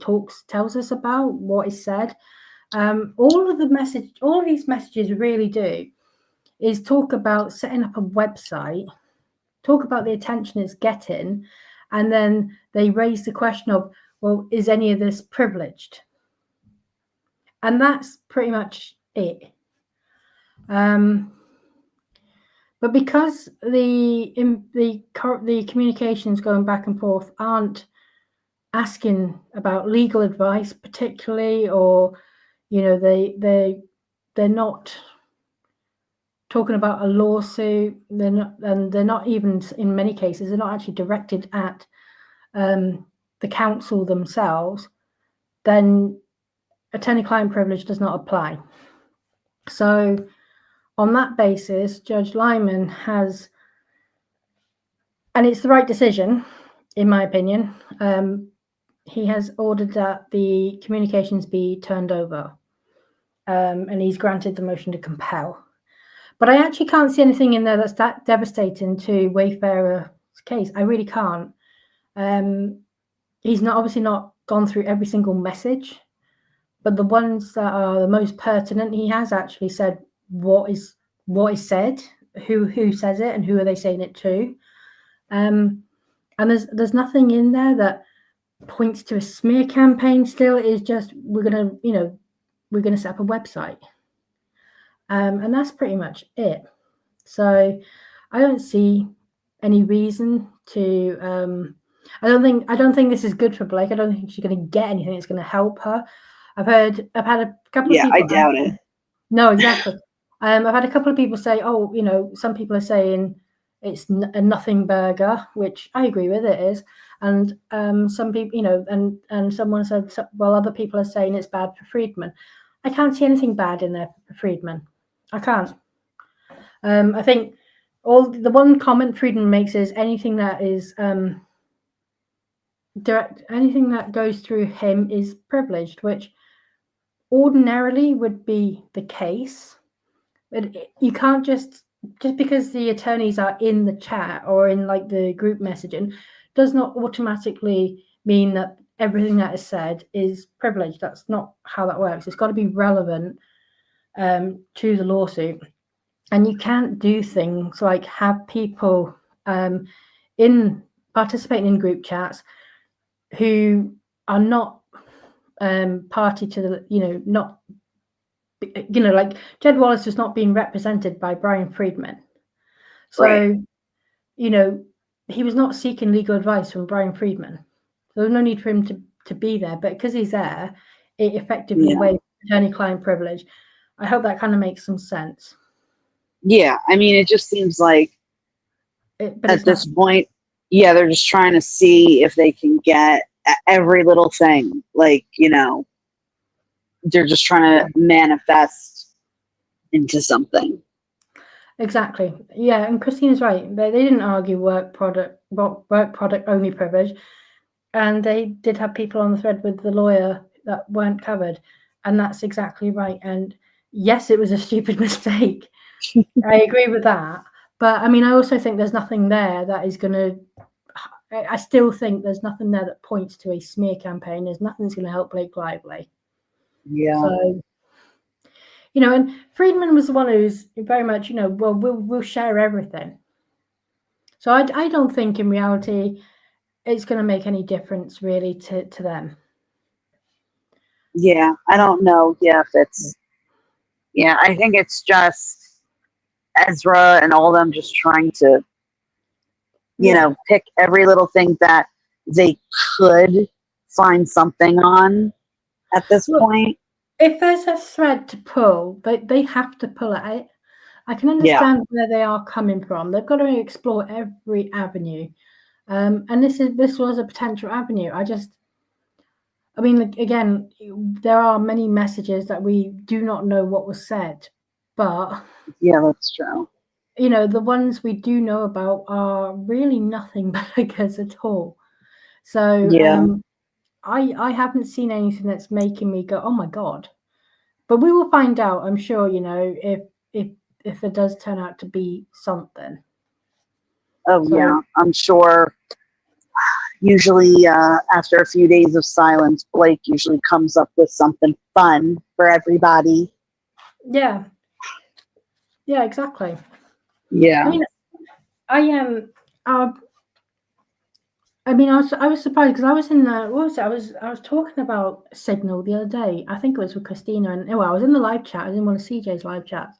tells us about what is said, all of these messages really do is talk about setting up a website, talk about the attention it's getting, and then they raise the question of, well, is any of this privileged? And that's pretty much it. But because the communications going back and forth aren't asking about legal advice particularly, or they're not talking about a lawsuit, they're not even, in many cases, they're not actually directed at the counsel themselves, then attorney-client privilege does not apply. So on that basis, Judge Lyman has, and it's the right decision, in my opinion, he has ordered that the communications be turned over, and he's granted the motion to compel. But I actually can't see anything in there that's that devastating to Wayfarer's case. I really can't. He's obviously not gone through every single message, but the ones that are the most pertinent, he has actually said what is said, who says it, and who are they saying it to. And there's nothing in there that points to a smear campaign. Still, it is just we're gonna set up a website, and that's pretty much it. So I don't see any reason to. I don't think this is good for Blake. I don't think she's going to get anything that's going to help her. I've had a couple of people. I doubt it. No, exactly. I've had a couple of people say, "Oh, some people are saying it's a nothing burger," which I agree with. It is, and some people, and someone said, "Well, other people are saying it's bad for Friedman." I can't see anything bad in there for Friedman. I can't. I think the one comment Friedman makes is anything that is anything that goes through him is privileged, which ordinarily would be the case. You can't just because the attorneys are in the chat or in like the group messaging does not automatically mean that everything that is said is privileged. That's not how that works. It's got to be relevant to the lawsuit, and you can't do things like have people in participating in group chats who are not party to the not like Jed Wallace was not being represented by Brian Friedman. So, Right. He was not seeking legal advice from Brian Friedman. So there's no need for him to be there. But because he's there, it effectively waives attorney-client privilege. I hope that kind of makes some sense. Yeah, I mean, it just seems like at this point, they're just trying to see if they can get every little thing. Like, they're just trying to manifest into something. Exactly. Yeah, and Christina's right. They didn't argue work product only privilege, and they did have people on the thread with the lawyer that weren't covered, and that's exactly right. And yes, it was a stupid mistake. I agree with that. But I mean, I also think there's nothing there that is going to. I still think there's nothing there that points to a smear campaign. There's nothing that's going to help Blake Lively. Yeah. So. And Friedman was the one who's very much, well, we'll share everything. So I don't think in reality it's going to make any difference really to them. Yeah, I don't know. Yeah, if it's. Yeah, I think it's just Ezra and all of them just trying to, pick every little thing that they could find something on at this point. If there's a thread to pull, they have to pull it. I can understand where they are coming from. They've got to explore every avenue. And this was a potential avenue. I mean, again, there are many messages that we do not know what was said, but yeah, that's true. The ones we do know about are really nothing but beggars at all. So I haven't seen anything that's making me go, oh my God. But we will find out, I'm sure, if it does turn out to be something. Oh, so, yeah, I'm sure. Usually after a few days of silence, Blake usually comes up with something fun for everybody. Yeah. Yeah, exactly. Yeah. I mean, I am. I was surprised because I was in the I was talking about Signal the other day. I think it was with Christina, and I was in the live chat. I was in one of CJ's live chats,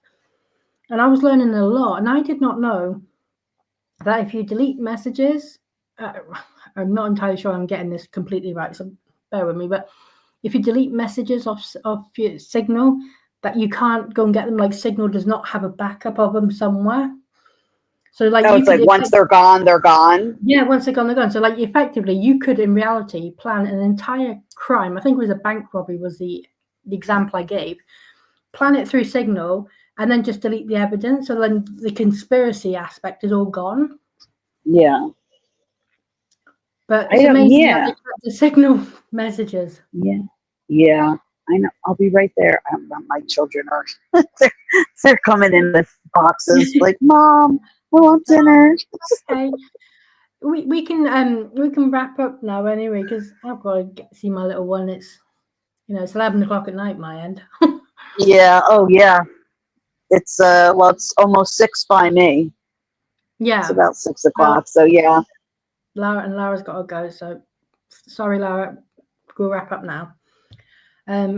and I was learning a lot. And I did not know that if you delete messages, I'm not entirely sure I'm getting this completely right, so bear with me. But if you delete messages off your Signal, that you can't go and get them. Like Signal does not have a backup of them somewhere. So like, it's like once they're gone, they're gone. Yeah, once they're gone, they're gone. So like, effectively, you could in reality plan an entire crime. I think it was a bank robbery was the example I gave. Plan it through Signal and then just delete the evidence. So then the conspiracy aspect is all gone. Yeah. But it's amazing that they put the Signal messages. Yeah. Yeah. I know. I'll be right there. My children are they're coming in with boxes like, Mom, I want dinner. Okay. We can wrap up now anyway, because I've got to get to see my little one. It's it's 11 o'clock at night my end. Yeah. Oh yeah. It's it's almost 6 by me. Yeah. It's about 6 o'clock. So yeah. Laura's got to go. So sorry, Laura. We'll wrap up now.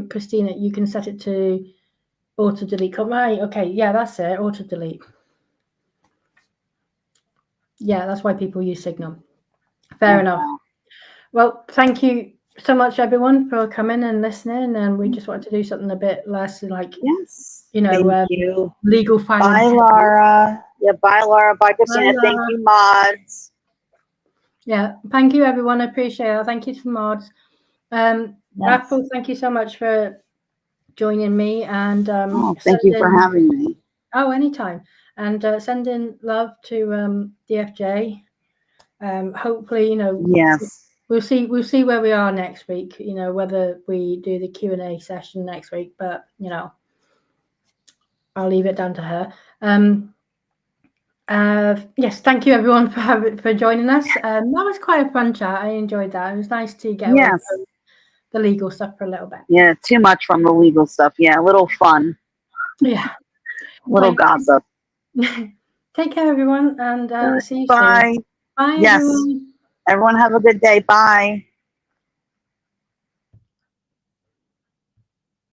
Christina, you can set it to auto delete. Right, okay, yeah, that's it. Auto delete. Yeah, that's why people use Signal. Fair enough. Well, thank you so much, everyone, for coming and listening. And we just wanted to do something a bit less like, thank you. Legal filing. Bye, Laura. Yeah, bye, Laura. Bye, Christina. Thank you, mods. Yeah, thank you, everyone. I appreciate it. Thank you to the mods. Wrathful, thank you so much for joining me. And thank you for having me. Oh, anytime. And sending love to DFJ. Hopefully, yes, we'll see where we are next week. Whether we do the Q&A session next week, but I'll leave it down to her. Yes, thank you everyone for joining us. That was quite a fun chat. I enjoyed that. It was nice to get away from the legal stuff for a little bit. Yeah, too much from the legal stuff. Yeah, a little fun. Yeah. Little gossip. Take care, everyone, and see you Bye. soon. Bye, Yes. everyone. Everyone have a good day. Bye.